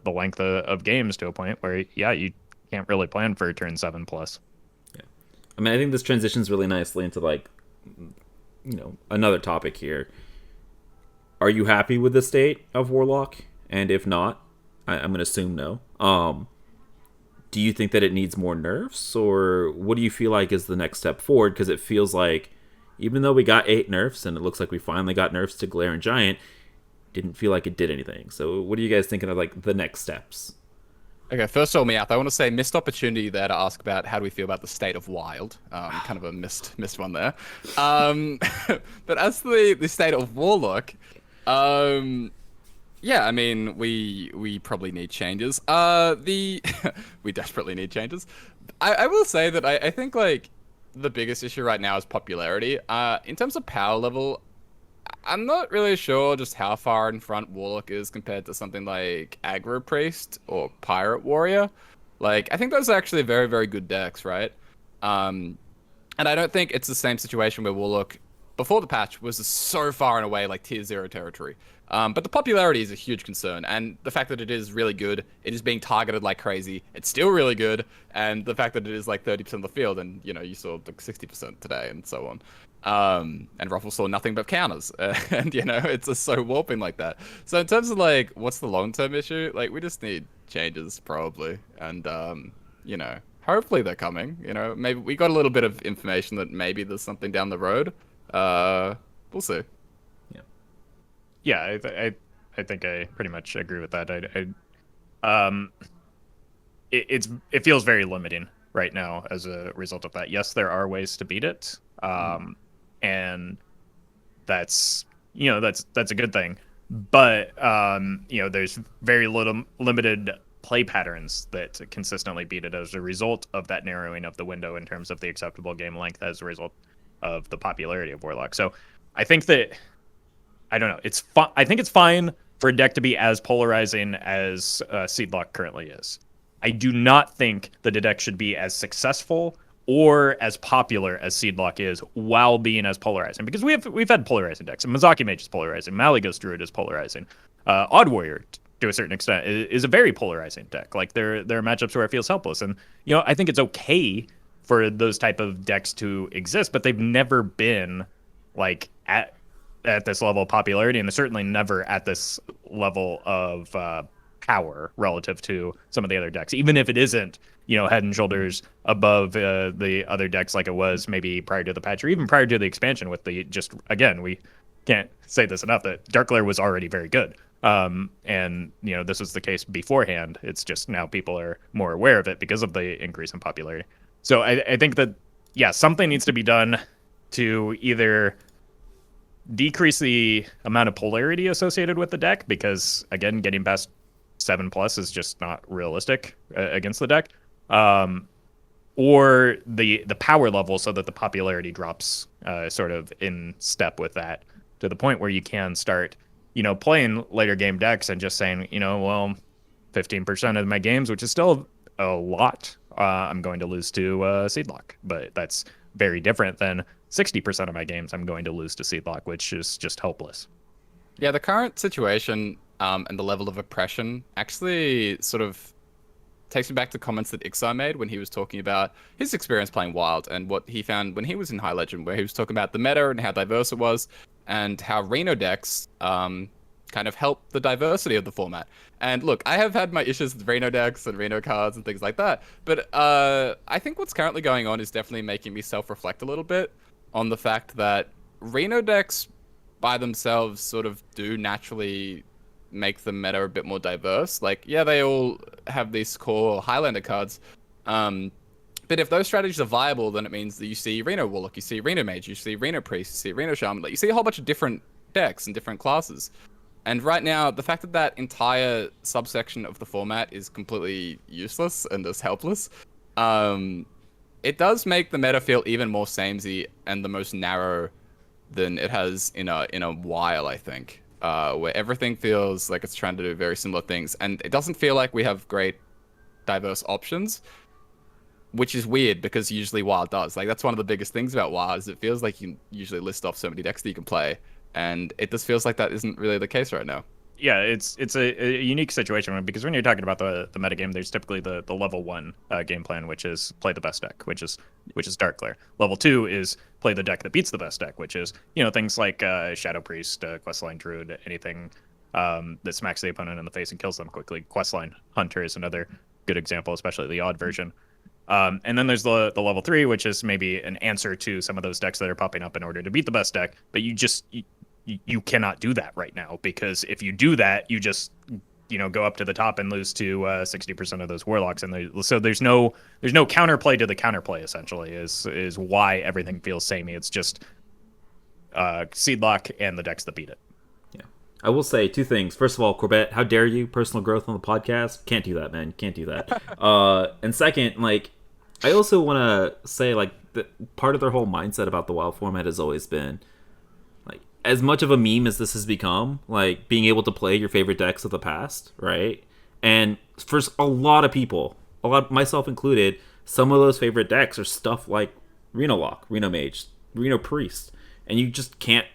length of games to a point where, you can't really plan for turn 7+. Yeah. I mean, I think this transitions really nicely into like, another topic here. Are you happy with the state of Warlock? And if not, I'm going to assume no. Do you think that it needs more nerfs? Or what do you feel like is the next step forward? Because it feels like, even though we got 8 nerfs, and it looks like we finally got nerfs to Glare and Giant, didn't feel like it did anything. So what are you guys thinking of like the next steps? Okay, first of all, Meowth, I want to say missed opportunity there to ask about how do we feel about the state of Wild. Kind of a missed one there. But as for the state of Warlock, yeah, I mean, we probably need changes. We desperately need changes. I will say that I think like the biggest issue right now is popularity. In terms of power level, I'm not really sure just how far in front Warlock is compared to something like Aggro Priest or Pirate Warrior. Like, I think those are actually very, very good decks, right? And I don't think it's the same situation where Warlock, before the patch, was so far and away like tier 0 territory. But the popularity is a huge concern, and the fact that it is really good, it is being targeted like crazy, it's still really good, and the fact that it is like 30% of the field, and you saw like 60% today, and so on. And Roffle saw nothing but counters, and it's just so warping like that. So in terms of like, what's the long-term issue? Like, we just need changes, probably, and hopefully they're coming. Maybe we got a little bit of information that maybe there's something down the road. We'll see. Yeah, I think I pretty much agree with that. Um, it feels very limiting right now as a result of that. Yes, there are ways to beat it, and that's a good thing. But there's very little limited play patterns that consistently beat it as a result of that narrowing of the window in terms of the acceptable game length as a result of the popularity of Warlock. So I think that I don't know. I think it's fine for a deck to be as polarizing as Seedlock currently is. I do not think that a deck should be as successful or as popular as Seedlock is while being as polarizing. Because we've had polarizing decks. Mizaki Mage is polarizing. Malygos Druid is polarizing. Odd Warrior, to a certain extent, is a very polarizing deck. Like there are matchups where it feels helpless. And I think it's okay for those type of decks to exist, but they've never been like at this level of popularity, and certainly never at this level of power relative to some of the other decks, even if it isn't head and shoulders above the other decks like it was maybe prior to the patch or even prior to the expansion. With the again, we can't say this enough, that Darkglare was already very good, and this was the case beforehand. It's just now people are more aware of it because of the increase in popularity. So I think that something needs to be done to either decrease the amount of polarity associated with the deck, because again, getting past 7+ is just not realistic against the deck, or the power level, so that the popularity drops sort of in step with that, to the point where you can start playing later game decks and just saying 15% of my games, which is still a lot, I'm going to lose to Seedlock, but that's very different than 60% of my games I'm going to lose to Seedlock, which is just hopeless. Yeah, the current situation and the level of oppression actually sort of takes me back to comments that Ixar made when he was talking about his experience playing Wild and what he found when he was in High Legend, where he was talking about the meta and how diverse it was, and how Reno decks kind of help the diversity of the format. And look, I have had my issues with Reno decks and Reno cards and things like that, but I think what's currently going on is definitely making me self-reflect a little bit on the fact that Reno decks by themselves sort of do naturally make the meta a bit more diverse. Like, yeah, they all have these core Highlander cards, but if those strategies are viable, then it means that you see Reno Warlock, you see Reno Mage, you see Reno Priest, you see Reno Shaman, like you see a whole bunch of different decks and different classes. And right now, the fact that that entire subsection of the format is completely useless and just helpless, it does make the meta feel even more samey and the most narrow than it has in a while, I think. Where everything feels like it's trying to do very similar things, and it doesn't feel like we have great diverse options, which is weird because usually Wild does. Like, that's one of the biggest things about Wild, is it feels like you usually list off so many decks that you can play, and it just feels like that isn't really the case right now. Yeah, it's a unique situation, because when you're talking about the metagame, there's typically the level 1 game plan, which is play the best deck, which is Darkglare. Level 2 is play the deck that beats the best deck, which is things like Shadow Priest, Questline Druid, anything that smacks the opponent in the face and kills them quickly. Questline Hunter is another good example, especially the odd version. And then there's the level 3, which is maybe an answer to some of those decks that are popping up in order to beat the best deck, but you cannot do that right now, because if you do that, you just go up to the top and lose to 60% of those Warlocks, and so there's no counterplay to the counterplay. Essentially, is why everything feels samey. It's just Seedlock and the decks that beat it. Yeah, I will say 2 things. First of all, Corbett, how dare you? Personal growth on the podcast? Can't do that, man. Can't do that. And second, like, I also want to say, like, that part of their whole mindset about the Wild format has always been, as much of a meme as this has become, like, being able to play your favorite decks of the past, right? And for a lot of people, myself included, some of those favorite decks are stuff like Reno Lock, Reno Mage, Reno Priest, and you just can't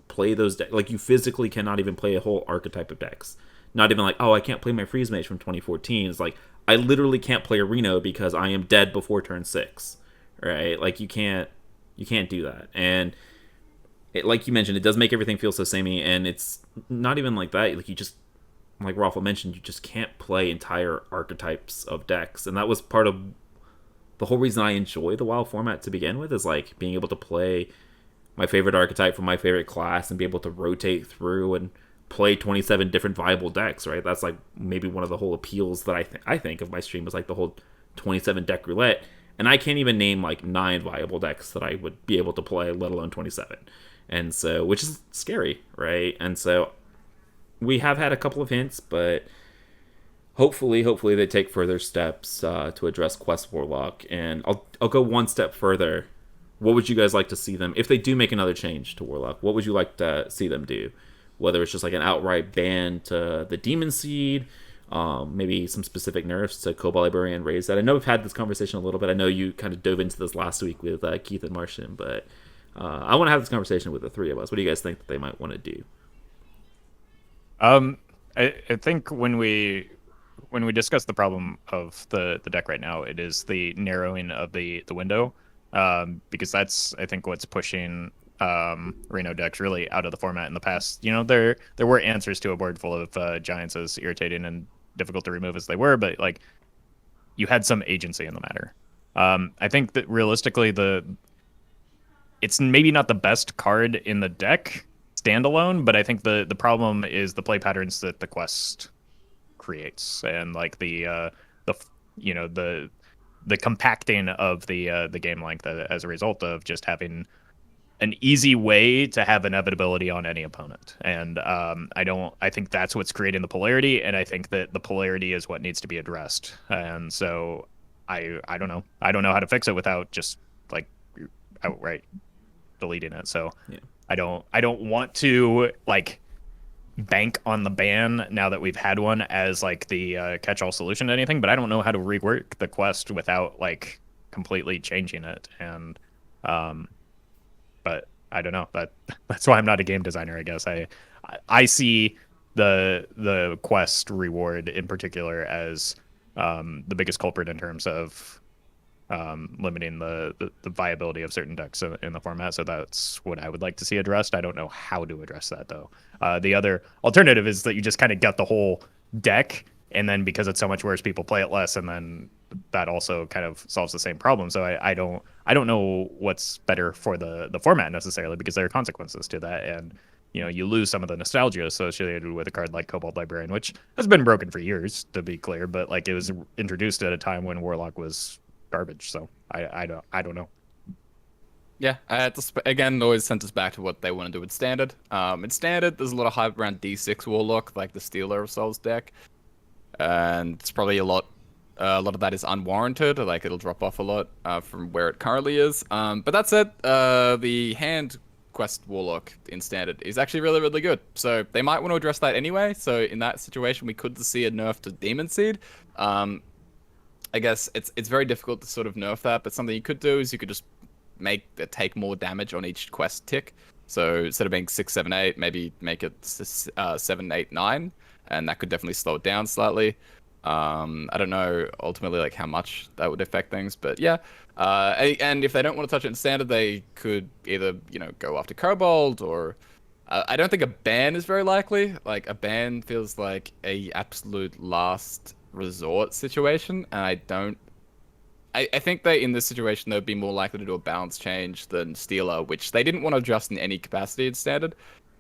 play those decks. Like, you physically cannot even play a whole archetype of decks. Not even like, oh, I can't play my Freeze Mage from 2014. It's like, I literally can't play a Reno because I am dead before turn 6, right? Like, you can't do that. And like you mentioned, it does make everything feel so samey, and it's not even like that. Like, you just, like Roffle mentioned, you just can't play entire archetypes of decks, and that was part of the whole reason I enjoy the WoW format to begin with, is like being able to play my favorite archetype from my favorite class and be able to rotate through and play 27 different viable decks, right? That's like maybe one of the whole appeals that I think of my stream is like the whole 27 deck roulette. And I can't even name like 9 viable decks that I would be able to play, let alone 27. And so, which is scary, right? And so we have had a couple of hints, but hopefully they take further steps to address Quest Warlock. And I'll go one step further. What would you guys like to see them, if they do make another change to Warlock, what would you like to see them do? Whether it's just like an outright ban to the Demon Seed, maybe some specific nerfs to Cobalt Librarian, raise that. I know we've had this conversation a little bit. I know you kind of dove into this last week with Keith and Martian, but I want to have this conversation with the three of us. What do you guys think that they might want to do? I think when we discuss the problem of the deck right now, it is the narrowing of the window, because that's, I think, what's pushing Reno decks really out of the format in the past. You know, there were answers to a board full of giants, as irritating and difficult to remove as they were, but like you had some agency in the matter. I think that realistically, it's maybe not the best card in the deck standalone, but I think the problem is the play patterns that the quest creates, and like the compacting of the game length as a result of just having an easy way to have inevitability on any opponent. And I think that's what's creating the polarity, and I think that the polarity is what needs to be addressed. And so I don't know how to fix it without just like outright deleting it. So yeah. I don't want to like bank on the ban now that we've had one as like the catch-all solution to anything, but I don't know how to rework the quest without like completely changing it. And but I don't know. That's why I'm not a game designer, I guess. I see the quest reward in particular as the biggest culprit in terms of limiting the viability of certain decks in the format. So that's what I would like to see addressed. I don't know how to address that, though. The other alternative is that you just kind of gut the whole deck, and then because it's so much worse, people play it less, and then that also kind of solves the same problem. So I don't know what's better for the format necessarily, because there are consequences to that, and you know, you lose some of the nostalgia associated with a card like Cobalt Librarian, which has been broken for years, to be clear, but like it was introduced at a time when Warlock was garbage. So I don't know. Yeah, again, always sent us back to what they want to do with Standard. In Standard, there's a lot of hype around D6 Warlock, like the Stealer of Souls deck, and it's probably a lot of that is unwarranted. Like it'll drop off a lot from where it currently is. But that said, the hand quest Warlock in Standard is actually really, really good. So they might want to address that anyway. So in that situation, we could see a nerf to Demon Seed. I guess it's very difficult to sort of nerf that, but something you could do is you could just take more damage on each quest tick. So instead of being 6, 7, 8, maybe make it 7, 8, 9, and that could definitely slow it down slightly. I don't know ultimately like how much that would affect things, but yeah. And if they don't want to touch it in Standard, they could either go after Cobalt, or I don't think a ban is very likely. Like a ban feels like a absolute last resort situation, and I think that in this situation they'd be more likely to do a balance change than Stealer, which they didn't want to adjust in any capacity in Standard,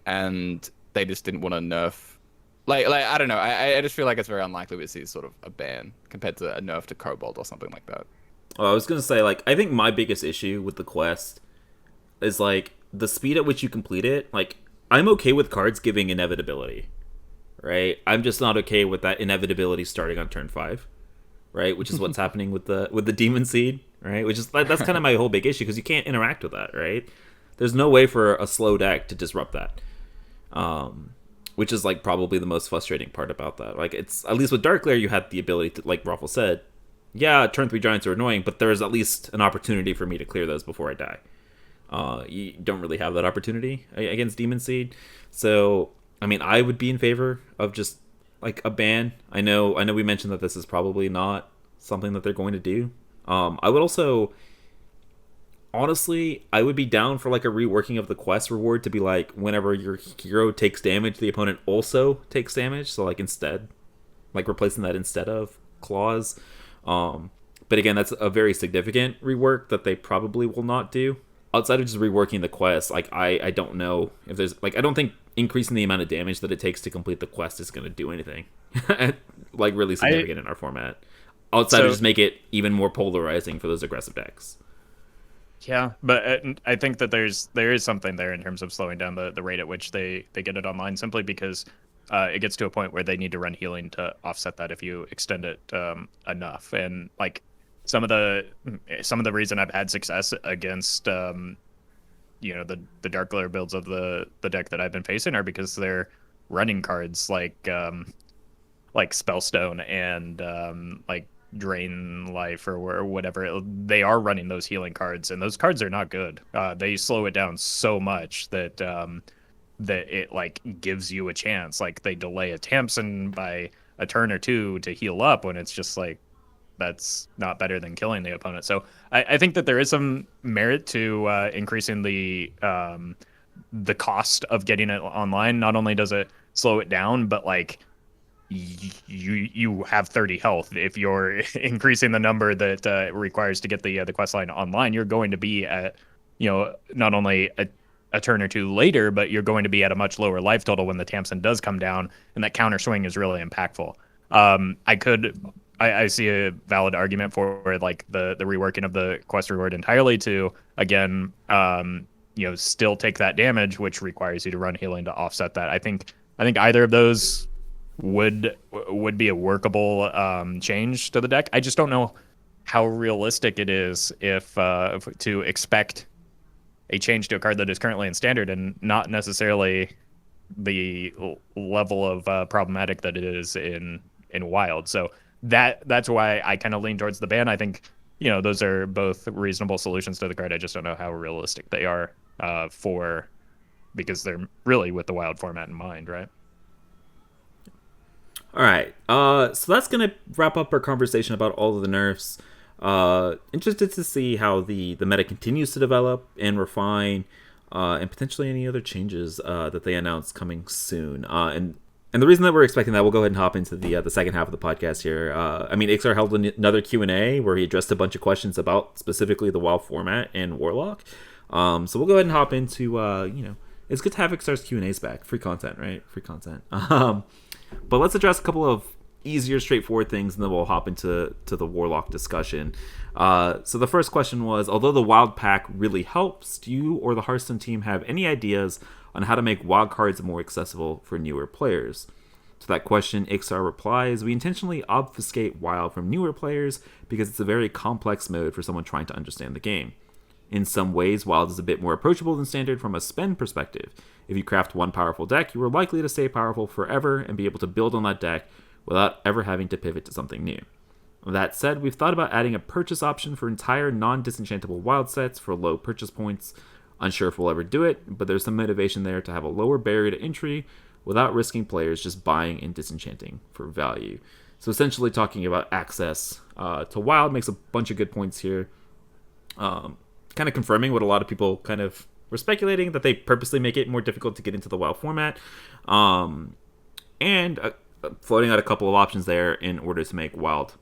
and they just didn't want to nerf. Like I don't know. I just feel like it's very unlikely we see sort of a ban compared to a nerf to Cobalt or something like that. Oh, I was gonna say, like, I think my biggest issue with the quest is like the speed at which you complete it. Like, I'm okay with cards giving inevitability, right? I'm just not okay with that inevitability starting on turn 5. Right, which is what's happening with the Demon Seed, right? Which is that's kind of my whole big issue, because you can't interact with that, right? There's no way for a slow deck to disrupt that, which is like probably the most frustrating part about that. Like, it's at least with Dark Lair you had the ability to, like Roffle said, yeah, turn 3 giants are annoying, but there's at least an opportunity for me to clear those before I die. You don't really have that opportunity against Demon Seed, so I mean, I would be in favor of just like a ban. I know we mentioned that this is probably not something that they're going to do. I would also, honestly, I would be down for like a reworking of the quest reward to be like, whenever your hero takes damage, the opponent also takes damage. So like instead, like replacing that instead of claws. But again, that's a very significant rework that they probably will not do. outside of just reworking the quest, like I don't know if there's like I don't think increasing the amount of damage that it takes to complete the quest is going to do anything like really significant in our format. Outside of just make it even more polarizing for those aggressive decks. Yeah, but I think that there is something there in terms of slowing down the rate at which they get it online, simply because it gets to a point where they need to run healing to offset that if you extend it enough. And like some of the reason I've had success against the dark layer builds of the deck that I've been facing are because they're running cards like Spellstone and like Drain Life or whatever. They are running those healing cards, and those cards are not good. They slow it down so much that that it like gives you a chance. Like they delay a Tamsin by a turn or two to heal up, when it's just like that's not better than killing the opponent. So I think that there is some merit to increasing the cost of getting it online. Not only does it slow it down, but like you have 30 health. If you're increasing the number that it requires to get the quest line online, you're going to be at not only a turn or two later, but you're going to be at a much lower life total when the Tamsin does come down, and that counter swing is really impactful. I see a valid argument for like the reworking of the quest reward entirely to again still take that damage, which requires you to run healing to offset that. I think either of those would be a workable change to the deck. I just don't know how realistic it is if to expect a change to a card that is currently in standard and not necessarily the level of problematic that it is in wild. So that's why I kind of lean towards the ban. I think those are both reasonable solutions to the card. I just don't know how realistic they are because they're really with the wild format in mind, right? All right, so that's gonna wrap up our conversation about all of the nerfs. Interested to see how the meta continues to develop and refine, and potentially any other changes that they announce coming soon. And the reason that we're expecting that, we'll go ahead and hop into the second half of the podcast here. Ixar held another Q&A where he addressed a bunch of questions about specifically the WoW format and Warlock. So we'll go ahead and hop into it's good to have Ixar's Q&As back. Free content, right? Free content. But let's address a couple of easier, straightforward things, and then we'll hop into the Warlock discussion. So the first question was, although the Wild Pack really helps, do you or the Hearthstone team have any ideas on how to make wild cards more accessible for newer players? To that question, Ixar replies, we intentionally obfuscate Wild from newer players because it's a very complex mode for someone trying to understand the game. In some ways, Wild is a bit more approachable than Standard from a spend perspective. If you craft one powerful deck, you are likely to stay powerful forever and be able to build on that deck without ever having to pivot to something new. That said, we've thought about adding a purchase option for entire non-disenchantable Wild sets for low purchase points. Unsure if we'll ever do it, but there's some motivation there to have a lower barrier to entry without risking players just buying and disenchanting for value. So essentially talking about access to Wild makes a bunch of good points here. Kind of confirming what a lot of people kind of were speculating, that they purposely make it more difficult to get into the WoW format. And floating out a couple of options there in order to make Wild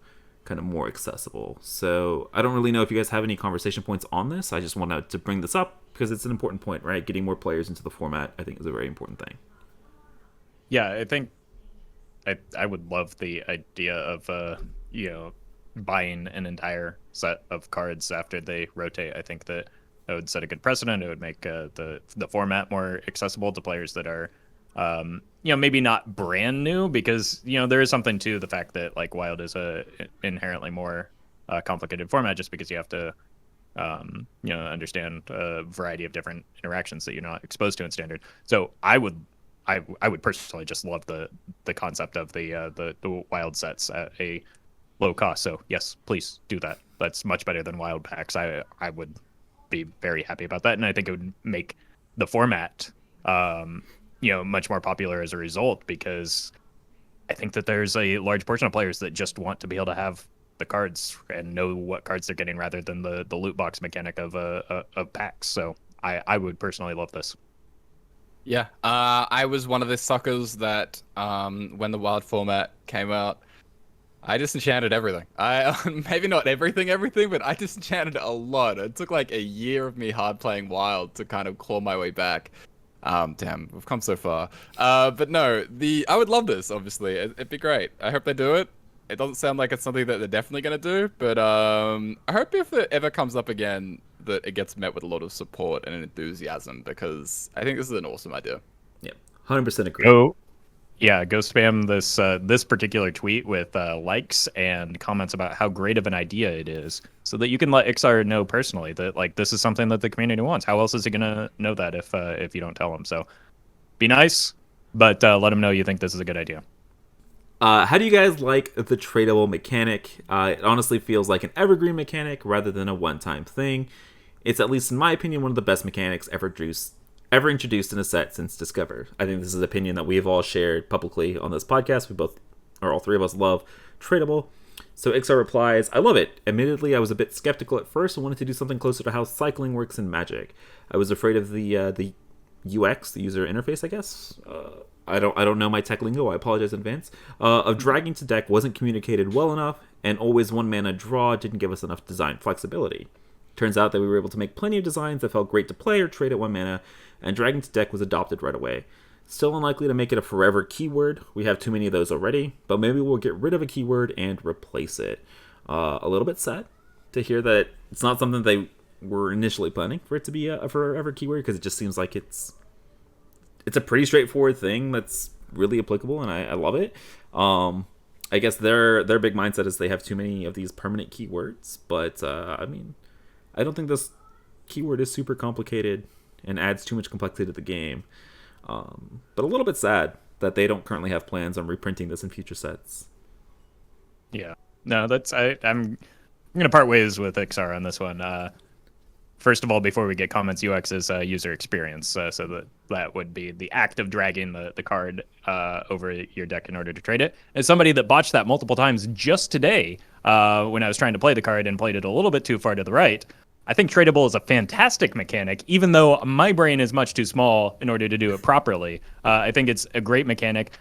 kind of more accessible. So I don't really know if you guys have any conversation points on this. I just wanted to bring this up because it's an important point, right? Getting more players into the format, I think, is a very important thing. Yeah, I think I would love the idea of buying an entire set of cards after they rotate. I think that would set a good precedent. It would make the format more accessible to players that are maybe not brand new, because there is something to the fact that like Wild is a inherently more complicated format, just because you have to understand a variety of different interactions that you're not exposed to in Standard. So I would personally just love the concept of the Wild sets at a low cost. So yes, please do that. That's much better than Wild packs. I would be very happy about that, and I think it would make the format much more popular as a result, because I think that there's a large portion of players that just want to be able to have the cards and know what cards they're getting rather than the loot box mechanic of packs. So I would personally love this. Yeah, I was one of the suckers that when the Wild format came out, I disenchanted everything. I maybe not everything, but I disenchanted a lot. It took like a year of me hard playing Wild to kind of claw my way back. Damn, we've come so far. But no, I would love this. Obviously, it'd be great. I hope they do it. It doesn't sound like it's something that they're definitely gonna do, but I hope if it ever comes up again, that it gets met with a lot of support and enthusiasm, because I think this is an awesome idea. Yeah, 100% agree. Go spam this particular tweet with likes and comments about how great of an idea it is, so that you can let Ixar know personally that like this is something that the community wants. How else is he gonna know that if you don't tell him? So be nice, but let him know you think this is a good idea. How do you guys like the tradable mechanic? It honestly feels like an evergreen mechanic rather than a one-time thing. It's, at least in my opinion, one of the best mechanics ever introduced in a set since Discover. I think this is an opinion that we've all shared publicly on this podcast. All three of us love tradable. So Ixar replies, I love it. Admittedly, I was a bit skeptical at first and wanted to do something closer to how cycling works in Magic. I was afraid of the UX, the user interface, I guess. I don't know my tech lingo. I apologize in advance. Of dragging to deck wasn't communicated well enough, and always one mana draw didn't give us enough design flexibility. Turns out that we were able to make plenty of designs that felt great to play or trade at 1 mana, and dragging to deck was adopted right away. Still unlikely to make it a forever keyword. We have too many of those already, but maybe we'll get rid of a keyword and replace it. A little bit sad to hear that it's not something they were initially planning for it to be a forever keyword, because it just seems like it's a pretty straightforward thing that's really applicable, and I love it. I guess their big mindset is they have too many of these permanent keywords, but I mean, I don't think this keyword is super complicated and adds too much complexity to the game. But a little bit sad that they don't currently have plans on reprinting this in future sets. Yeah, no, I'm gonna part ways with Ixar on this one. First of all, before we get comments, UX is user experience, so that would be the act of dragging the card over your deck in order to trade it. As somebody that botched that multiple times just today, when I was trying to play the card and played it a little bit too far to the right, I think tradable is a fantastic mechanic, even though my brain is much too small in order to do it properly. I think it's a great mechanic.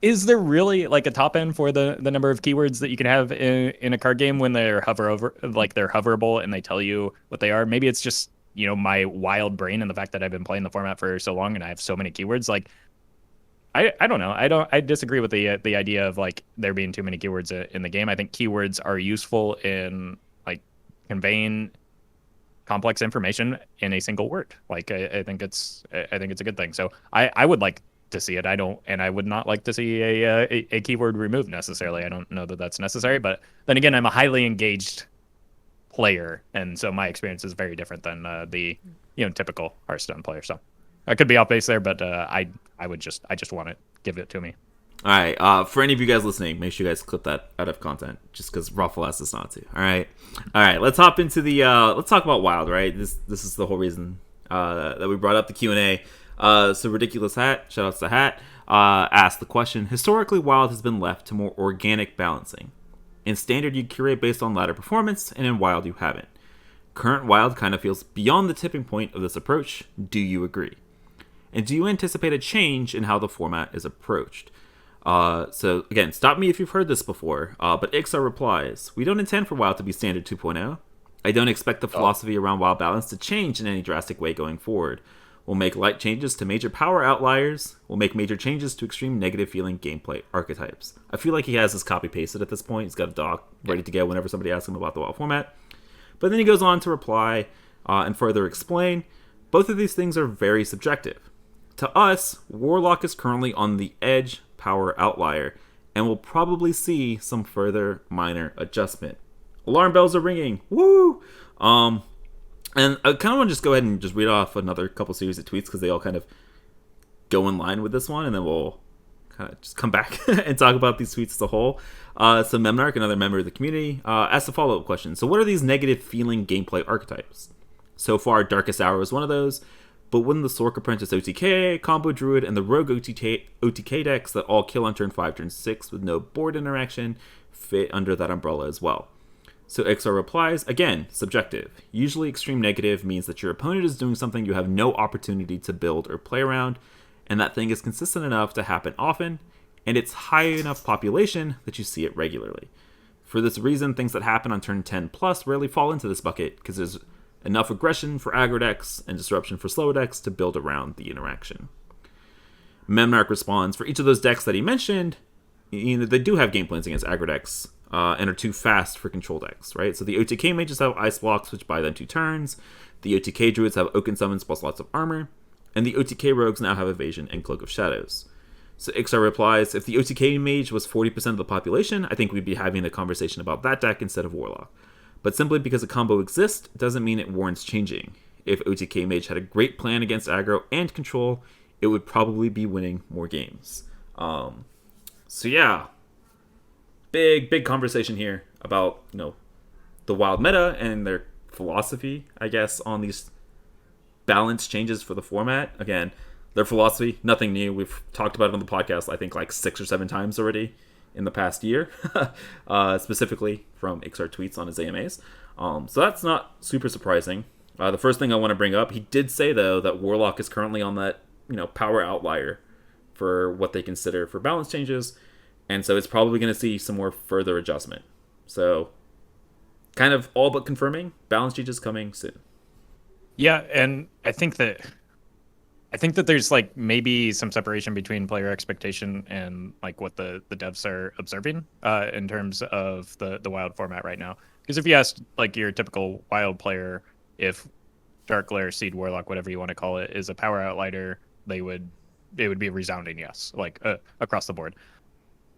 Is there really like a top end for the number of keywords that you can have in a card game when they're hoverable and they tell you what they are? Maybe it's just, my wild brain and the fact that I've been playing the format for so long and I have so many keywords. Like, I don't know. I disagree with the idea of like there being too many keywords in the game. I think keywords are useful in like conveying complex information in a single word. Like I think it's a good thing. So I would like to see it. I would not like to see a keyword removed necessarily. I don't know that that's necessary, but then again, I'm a highly engaged player, and so my experience is very different than the typical Hearthstone player. So I could be off base there, but I just want it. Give it to me. All right. For any of you guys listening, make sure you guys clip that out of content, just because Roffle asked us not to. All right. Let's hop into the. Let's talk about Wild. Right. This is the whole reason that we brought up the Q&A. So Ridiculous Hat, shoutouts to Hat, asked the question, historically Wild has been left to more organic balancing. In Standard you curate based on ladder performance, and in Wild you haven't. Current Wild kind of feels beyond the tipping point of this approach. Do you agree? And do you anticipate a change in how the format is approached? So again, stop me if you've heard this before, but Ixar replies, we don't intend for Wild to be Standard 2.0. I don't expect the philosophy around Wild balance to change in any drastic way going forward. We'll make light changes to major power outliers. We'll make major changes to extreme negative feeling gameplay archetypes. I feel like he has this copy-pasted at this point. He's got a doc ready to go whenever somebody asks him about the Wild format. But then he goes on to reply and further explain, both of these things are very subjective. To us, Warlock is currently on the edge power outlier, and we'll probably see some further minor adjustment. Alarm bells are ringing. Woo! And I kind of want to just go ahead and just read off another couple series of tweets because they all kind of go in line with this one, and then we'll kind of just come back and talk about these tweets as a whole. So Memnarch, another member of the community, asked a follow-up question. So what are these negative feeling gameplay archetypes? So far, Darkest Hour is one of those, but wouldn't the Sork Apprentice OTK, Combo Druid, and the Rogue OTK decks that all kill on turn 5, turn 6 with no board interaction fit under that umbrella as well? So Ixar replies, again, subjective. Usually extreme negative means that your opponent is doing something you have no opportunity to build or play around, and that thing is consistent enough to happen often, and it's high enough population that you see it regularly. For this reason, things that happen on turn 10 plus rarely fall into this bucket, because there's enough aggression for aggro decks and disruption for slow decks to build around the interaction. Memnarch responds, for each of those decks that he mentioned, they do have game plans against aggro decks, and are too fast for control decks, right? So the OTK mages have ice blocks, which buy them 2 turns. The OTK druids have Oaken Summons plus lots of armor. And the OTK rogues now have evasion and Cloak of Shadows. So Ixar replies, if the OTK mage was 40% of the population, I think we'd be having a conversation about that deck instead of Warlock. But simply because a combo exists doesn't mean it warrants changing. If OTK mage had a great plan against aggro and control, it would probably be winning more games. So yeah, big conversation here about, the wild meta and their philosophy, I guess, on these balance changes for the format. Again, their philosophy, nothing new. We've talked about it on the podcast, I think, like 6 or 7 times already in the past year, specifically from Ixar tweets on his AMAs. So that's not super surprising. The first thing I want to bring up, he did say, though, that Warlock is currently on that, power outlier for what they consider for balance changes, and so it's probably going to see some more further adjustment. So, kind of all but confirming, balance changes coming soon. Yeah, and I think that there's like maybe some separation between player expectation and like what the devs are observing in terms of the wild format right now. Because if you asked like your typical wild player if Dark Glare, Seed, Warlock, whatever you want to call it, is a power outlier, it would be a resounding yes, like across the board.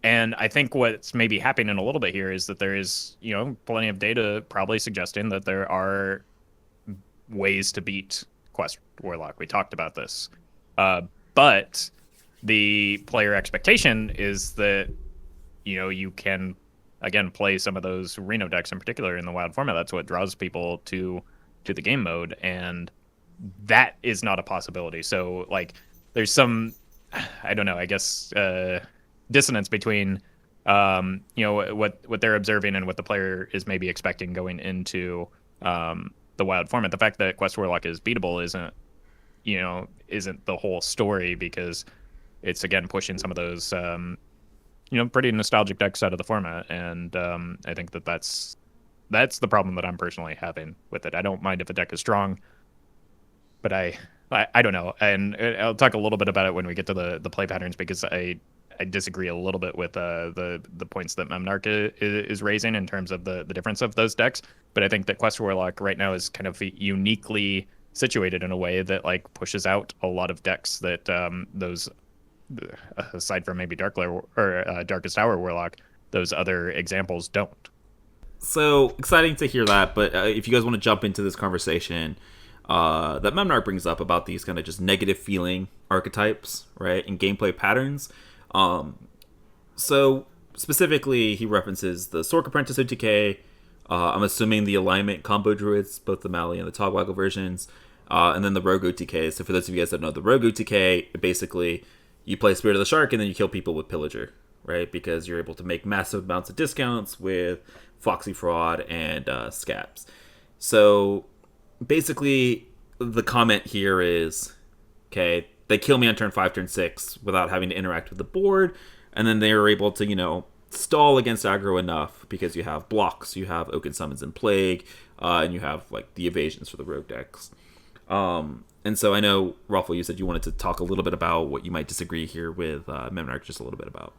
And I think what's maybe happening a little bit here is that there is, plenty of data probably suggesting that there are ways to beat Quest Warlock. We talked about this. But the player expectation is that, you can, again, play some of those Reno decks in particular in the wild format. That's what draws people to the game mode. And that is not a possibility. So, like, there's some, I don't know, I guess, dissonance between, what they're observing and what the player is maybe expecting going into the wild format. The fact that Quest Warlock is beatable isn't the whole story, because it's, again, pushing some of those pretty nostalgic decks out of the format. And I think that's the problem that I'm personally having with it. I don't mind if a deck is strong, but I don't know. And I'll talk a little bit about it when we get to the play patterns, because I disagree a little bit with the points that Memnarch is raising in terms of the difference of those decks. But I think that Quest Warlock right now is kind of uniquely situated in a way that like pushes out a lot of decks that those, aside from maybe Dark Glare or Darkest Hour Warlock, those other examples don't. So exciting to hear that. But if you guys want to jump into this conversation that Memnarch brings up about these kind of just negative feeling archetypes, right, and gameplay patterns. So specifically, he references the Sork Apprentice OTK. I'm assuming the alignment combo druids, both the Mali and the Togwaggle versions, and then the Rogue OTK. So for those of you guys that know, the Rogue OTK, basically you play Spirit of the Shark and then you kill people with Pillager, right? Because you're able to make massive amounts of discounts with Foxy Fraud and Scabs. So basically, the comment here is, okay, they kill me on turn 5, turn 6 without having to interact with the board, and then they are able to, stall against aggro enough because you have blocks, you have Oaken Summons and Plague, and you have like the evasions for the rogue decks. And so I know, Roffle, you said you wanted to talk a little bit about what you might disagree here with Memnarch just a little bit about.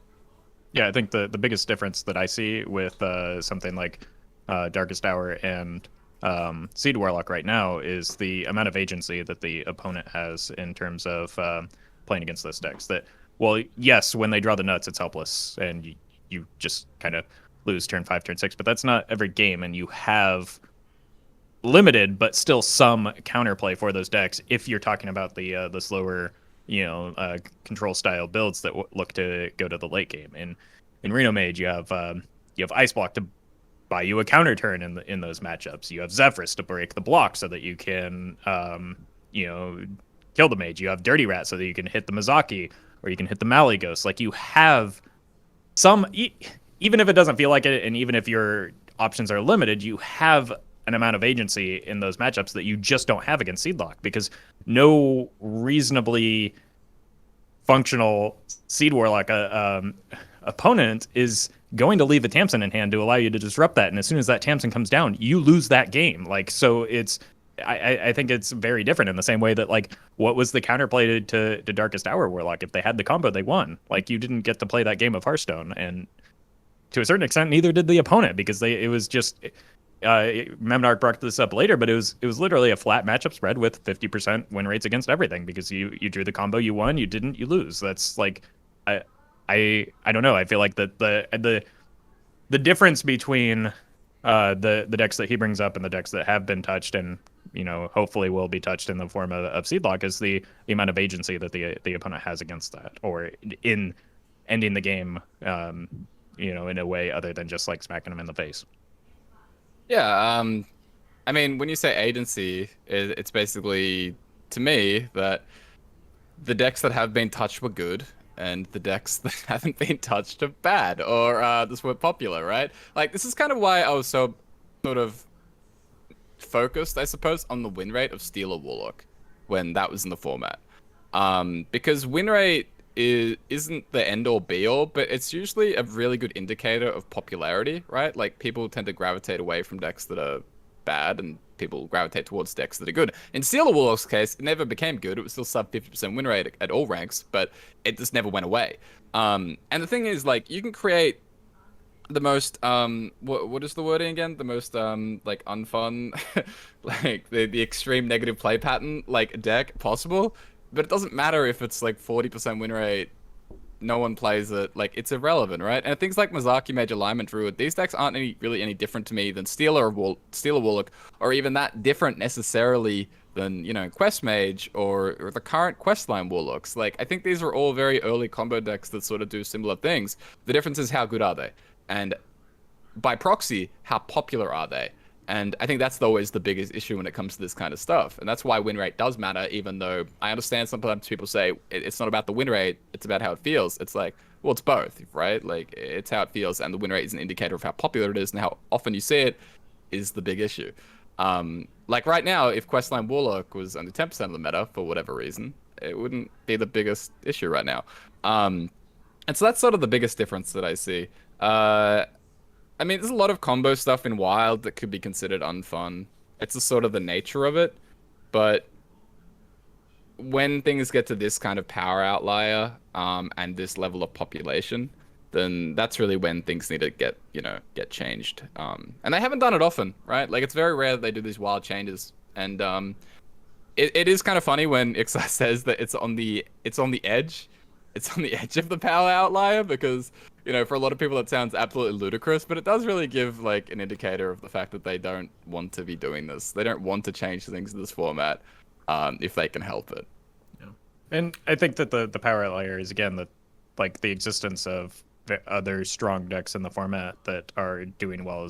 Yeah, I think the biggest difference that I see with something like Darkest Hour and Seed Warlock right now is the amount of agency that the opponent has in terms of playing against those decks. That, well, yes, when they draw the nuts, it's helpless, and you just kind of lose turn 5, turn 6, but that's not every game, and you have limited but still some counterplay for those decks if you're talking about the slower control style builds that look to go to the late game. And in Reno Mage, you have Ice Block to buy you a counter turn in those matchups. You have Zephrys to break the block so that you can kill the mage. You have Dirty Rat so that you can hit the Mizaki, or you can hit the Maligos. Like, you have some, even if it doesn't feel like it, and even if your options are limited, you have an amount of agency in those matchups that you just don't have against Seedlock, because no reasonably functional Seed Warlock opponent is going to leave a Tamsin in hand to allow you to disrupt that, and as soon as that Tamsin comes down, you lose that game. Like, so it's I think it's very different in the same way that, like, what was the counterplay to Darkest Hour Warlock? If they had the combo, they won. Like, you didn't get to play that game of Hearthstone, and to a certain extent, neither did the opponent, because it was just Memnarch brought this up later, but it was literally a flat matchup spread with 50% win rates against everything, because you drew the combo, you won, you didn't, you lose. That's like I don't know. I feel like the difference between the decks that he brings up and the decks that have been touched and, you know, hopefully will be touched in the form of Seedlock is the amount of agency that the opponent has against that, or in ending the game, you know, in a way other than just like smacking them in the face. Yeah, I mean, when you say agency, it's basically, to me, that the decks that have been touched were good, and the decks that haven't been touched are bad, or this were popular, right? Like, this is kind of why I was so sort of focused, I suppose, on the win rate of Stealer Warlock when that was in the format. Because win rate isn't the end-all be-all, but it's usually a really good indicator of popularity, right? Like, people tend to gravitate away from decks that are bad, and people gravitate towards decks that are good. In Stealer Warlock's case, it never became good. It was still sub 50% win rate at all ranks, but it just never went away. And the thing is, like, you can create the most what is the wording again? The most like unfun, like the extreme negative play pattern like deck possible, but it doesn't matter if it's like 40% win rate. No one plays it. Like, it's irrelevant, right? And things like Mizaki Mage Alignment Druid, these decks aren't really any different to me than Stealer Warlock, or even that different necessarily than, you know, Quest Mage or the current Questline Warlocks. Like, I think these are all very early combo decks that sort of do similar things. The difference is how good are they, and by proxy, how popular are they? And I think that's always the biggest issue when it comes to this kind of stuff. And that's why win rate does matter, even though I understand sometimes people say it's not about the win rate, it's about how it feels. It's like, well, it's both, right? Like, it's how it feels, and the win rate is an indicator of how popular it is, and how often you see it is the big issue. Like right now, if Questline Warlock was only 10% of the meta for whatever reason, it wouldn't be the biggest issue right now. And so that's sort of the biggest difference that I see. I mean, there's a lot of combo stuff in Wild that could be considered unfun. It's just sort of the nature of it. But when things get to this kind of power outlier, and this level of population, then that's really when things need to get changed. And they haven't done it often, right? Like, it's very rare that they do these wild changes. And it is kind of funny when Ixar says that it's on the edge. It's on the edge of the power outlier, because, you know, for a lot of people that sounds absolutely ludicrous, but it does really give like an indicator of the fact that they don't want to be doing this. They don't want to change things in this format, if they can help it. Yeah. And I think that the power outlier is, again, the existence of other strong decks in the format that are doing well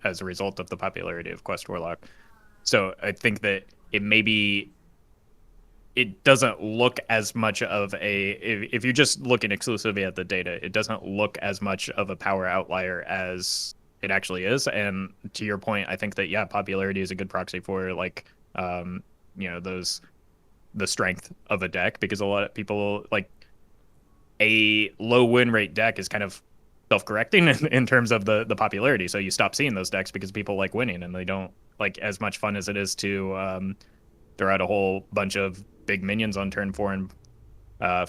as a result of the popularity of Quest Warlock. So I think that it doesn't look as much of if you're just looking exclusively at the data, it doesn't look as much of a power outlier as it actually is. And to your point, I think that, yeah, popularity is a good proxy for, like, you know, the strength of a deck, because a lot of people, like, a low win rate deck is kind of self-correcting in terms of the popularity. So you stop seeing those decks because people like winning, and they don't like as much fun as it is to throw out a whole bunch of big minions on turn 4 and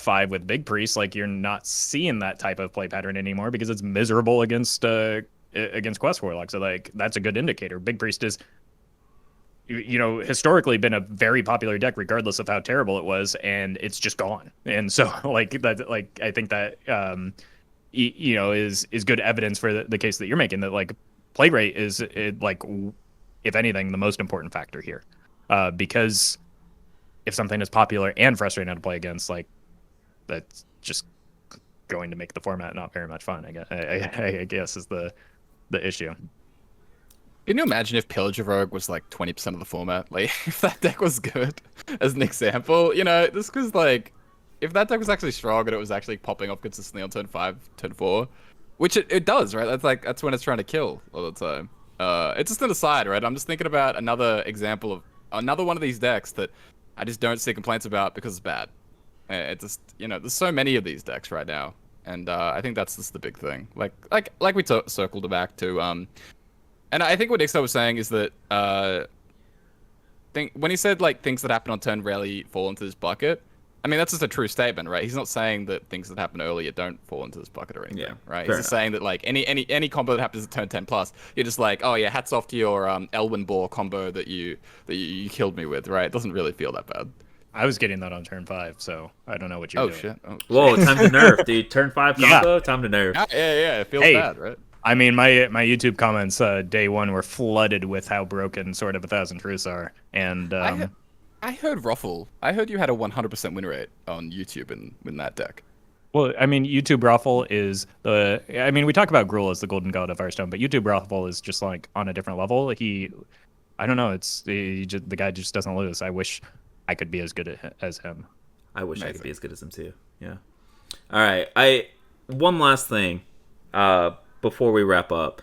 5 with big priests. Like, you're not seeing that type of play pattern anymore because it's miserable against Quest Warlock. So, like, that's a good indicator. Big priest is, you know, historically been a very popular deck regardless of how terrible it was, and it's just gone. And so, like, that, like, I think that you know, is good evidence for the case that you're making, that, like, play rate is like, if anything, the most important factor here, because if something is popular and frustrating to play against, like, that's just going to make the format not very much fun. I guess is the issue. Can you imagine if Pillager Rogue was like 20% of the format? Like, if that deck was good, as an example, you know, this was like, if that deck was actually strong and it was actually popping off consistently on turn 5, turn 4, which it does, right? That's when it's trying to kill all the time. It's just an aside, right? I'm just thinking about another example of another one of these decks that I just don't see complaints about because it's bad. It just, there's so many of these decks right now, and I think that's just the big thing. Like we circled back to, and I think what Dixon was saying is that when he said like things that happen on turn rarely fall into this bucket. I mean, that's just a true statement, right? He's not saying that things that happen earlier don't fall into this bucket or anything, right? He's just saying that like any combo that happens at turn 10 plus, you're just like, oh yeah, hats off to your Elwyn Ball combo that you killed me with, right? It doesn't really feel that bad. I was getting that on turn 5, so I don't know what you're doing. Shit. Oh, Whoa, time to nerf, dude. Turn 5 combo, time to nerf. Yeah, it feels bad, right? I mean, my YouTube comments day 1 were flooded with how broken Sword of a Thousand Truths are, and I heard Roffle. I heard you had a 100% win rate on YouTube in that deck. Well, I mean, YouTube Roffle is the. I mean, we talk about Gruul as the golden god of Hearthstone, but YouTube Roffle is just like on a different level. I don't know. The guy just doesn't lose. I wish I could be as good as him. I wish I could be as good as him too. Yeah. All right. One last thing, before we wrap up.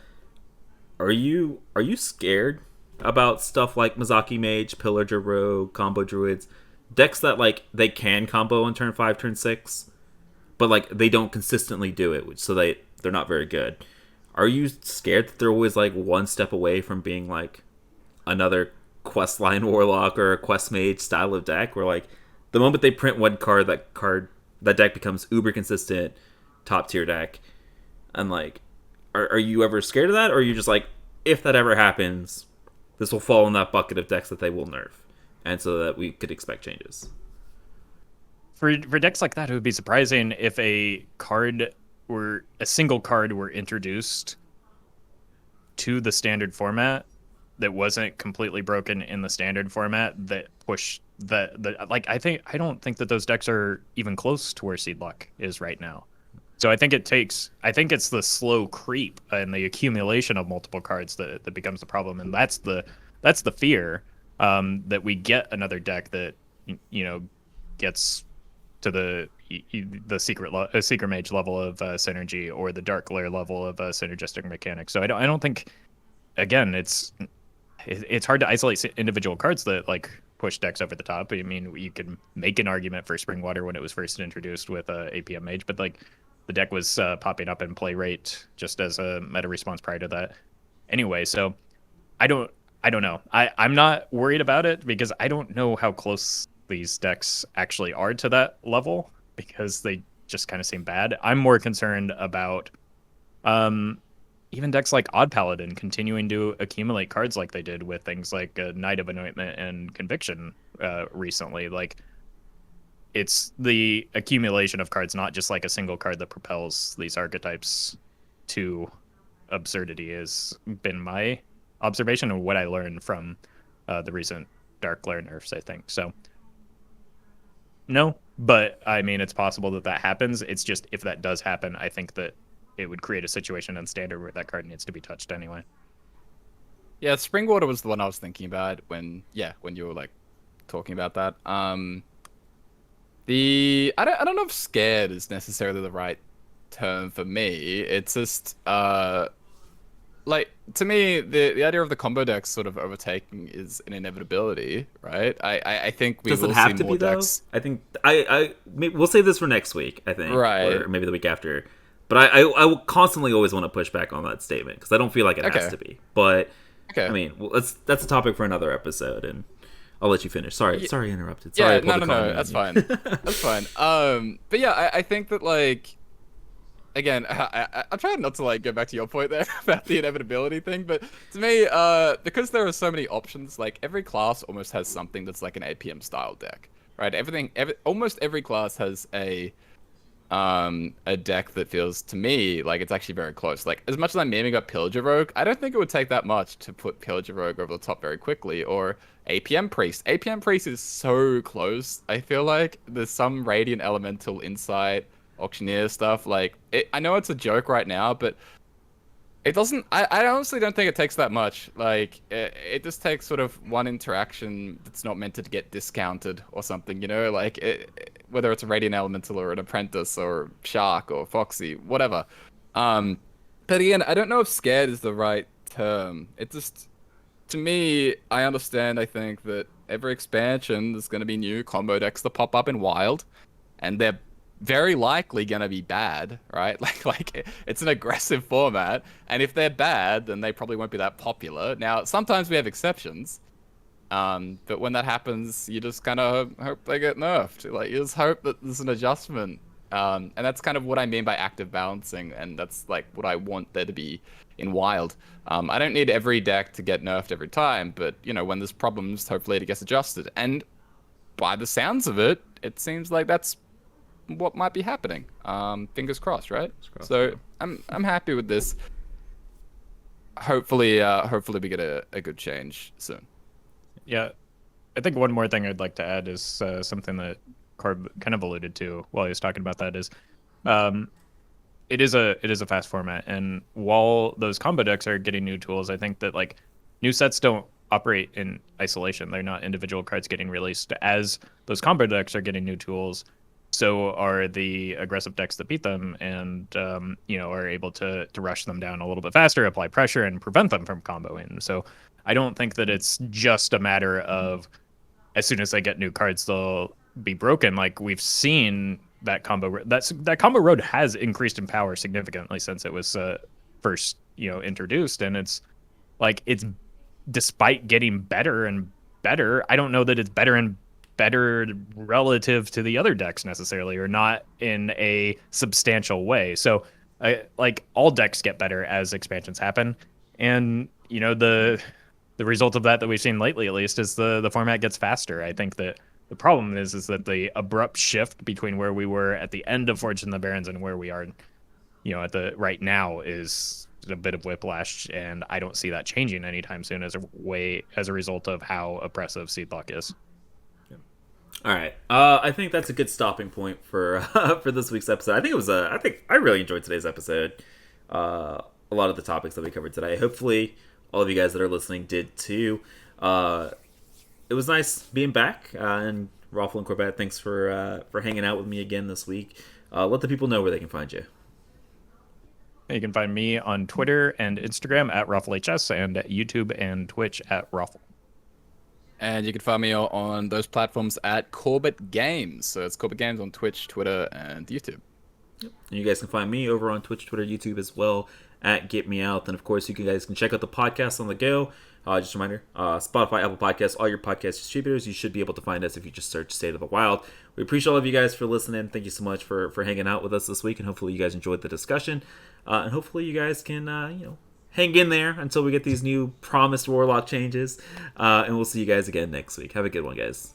Are you scared about stuff like Mizaki Mage, Pillager Rogue, Combo Druids, decks that like they can combo on turn 5, turn 6, but like they don't consistently do it, so they're not very good. Are you scared that they're always like one step away from being like another Questline Warlock or a Quest Mage style of deck, where like the moment they print one card, that deck becomes uber consistent, top tier deck, and like, are you ever scared of that, or are you just like, if that ever happens, this will fall in that bucket of decks that they will nerf, and so that we could expect changes? For decks like that, it would be surprising if a single card were introduced to the standard format that wasn't completely broken in the standard format that pushed I don't think that those decks are even close to where Seed Luck is right now. So I think it's the slow creep and the accumulation of multiple cards that becomes the problem, and that's the fear, that we get another deck that gets to the secret mage level of synergy, or the dark lair level of synergistic mechanics. So I don't think, again, it's hard to isolate individual cards that like push decks over the top. I mean, you could make an argument for Springwater when it was first introduced with APM Mage, but like the deck was popping up in play rate just as a meta response prior to that anyway. So I don't know. I'm not worried about it because I don't know how close these decks actually are to that level, because they just kind of seem bad. I'm more concerned about even decks like Odd Paladin continuing to accumulate cards like they did with things like Knight of Anointment and Conviction recently. Like, it's the accumulation of cards, not just like a single card that propels these archetypes to absurdity, has been my observation and what I learned from the recent Dark Lair nerfs, I think. So, no, but I mean, it's possible that happens. It's just, if that does happen, I think that it would create a situation in Standard where that card needs to be touched anyway. Yeah, Springwater was the one I was thinking about when you were like talking about that. I don't know if scared is necessarily the right term for me. It's just like, to me, the idea of the combo decks sort of overtaking is an inevitability, right? I think we will see more decks. Does it have to be though? I think we'll save this for next week, I think, right, or maybe the week after. But I will constantly always want to push back on that statement because I don't feel like it has to be. But I mean, that's a topic for another episode, and I'll let you finish. Sorry, I interrupted. Sorry, no, that's fine. That's fine. But yeah, I think that, like, again, I'm trying not to like go back to your point there about the inevitability thing, but to me, because there are so many options, like every class almost has something that's like an APM style deck, right? Almost every class has a deck that feels to me like it's actually very close. Like, as much as I'm memeing up Pillager Rogue, I don't think it would take that much to put Pillager Rogue over the top very quickly, or APM Priest. APM Priest is so close. I feel like there's some Radiant Elemental Insight, Auctioneer stuff. Like, I know it's a joke right now, but it doesn't. I honestly don't think it takes that much. Like, it just takes sort of one interaction that's not meant to get discounted or something, you know? Like, whether it's a Radiant Elemental or an Apprentice or Shark or Foxy, whatever. But again, I don't know if scared is the right term. It just, to me, I understand, I think, that every expansion there's going to be new combo decks that pop up in Wild. and they're very likely gonna be bad, right? Like it's an aggressive format, and if they're bad, then they probably won't be that popular. Now, sometimes we have exceptions, but when that happens, you just kind of hope they get nerfed. Like you just hope that there's an adjustment, and that's kind of what I mean by active balancing, and that's like what I want there to be in Wild. I don't need every deck to get nerfed every time, but you know when there's problems, hopefully it gets adjusted. And by the sounds of it, it seems like that's what might be happening. Fingers crossed, right? So I'm happy with this. Hopefully we get a good change soon. Yeah, I think one more thing I'd like to add is something that Corb kind of alluded to while he was talking about that is, it is a fast format, and while those combo decks are getting new tools, I think that like new sets don't operate in isolation. They're not individual cards getting released. As those combo decks are getting new tools, so are the aggressive decks that beat them, and are able to rush them down a little bit faster, apply pressure, and prevent them from comboing. So I don't think that it's just a matter of as soon as they get new cards, they'll be broken. Like we've seen that combo that combo road has increased in power significantly since it was first introduced, and it's despite getting better and better, I don't know that it's better and better relative to the other decks necessarily, or not in a substantial way. So all decks get better as expansions happen, and the result of that we've seen lately, at least, is the format gets faster. I think that the problem is that the abrupt shift between where we were at the end of Forged in the Barrens and where we are at the right now is a bit of whiplash, and I don't see that changing anytime soon as a result of how oppressive Seedlock is. All right, I think that's a good stopping point for for this week's episode. I think I really enjoyed today's episode. A lot of the topics that we covered today. Hopefully, all of you guys that are listening did too. It was nice being back, and Roffle and Corvette, thanks for hanging out with me again this week. Let the people know where they can find you. You can find me on Twitter and Instagram at RoffleHS, and at YouTube and Twitch at Roffle. And you can find me on those platforms at Corbettgames. So it's Corbettgames on Twitch, Twitter, and YouTube. Yep. And you guys can find me over on Twitch, Twitter, YouTube as well at Get Me Out. And of course, you guys can check out the podcast on the go. Just a reminder, Spotify, Apple Podcasts, all your podcast distributors. You should be able to find us if you just search State of the Wild. We appreciate all of you guys for listening. Thank you so much for hanging out with us this week, and hopefully you guys enjoyed the discussion. And hopefully you guys can hang in there until we get these new promised Warlock changes. And we'll see you guys again next week. Have a good one, guys.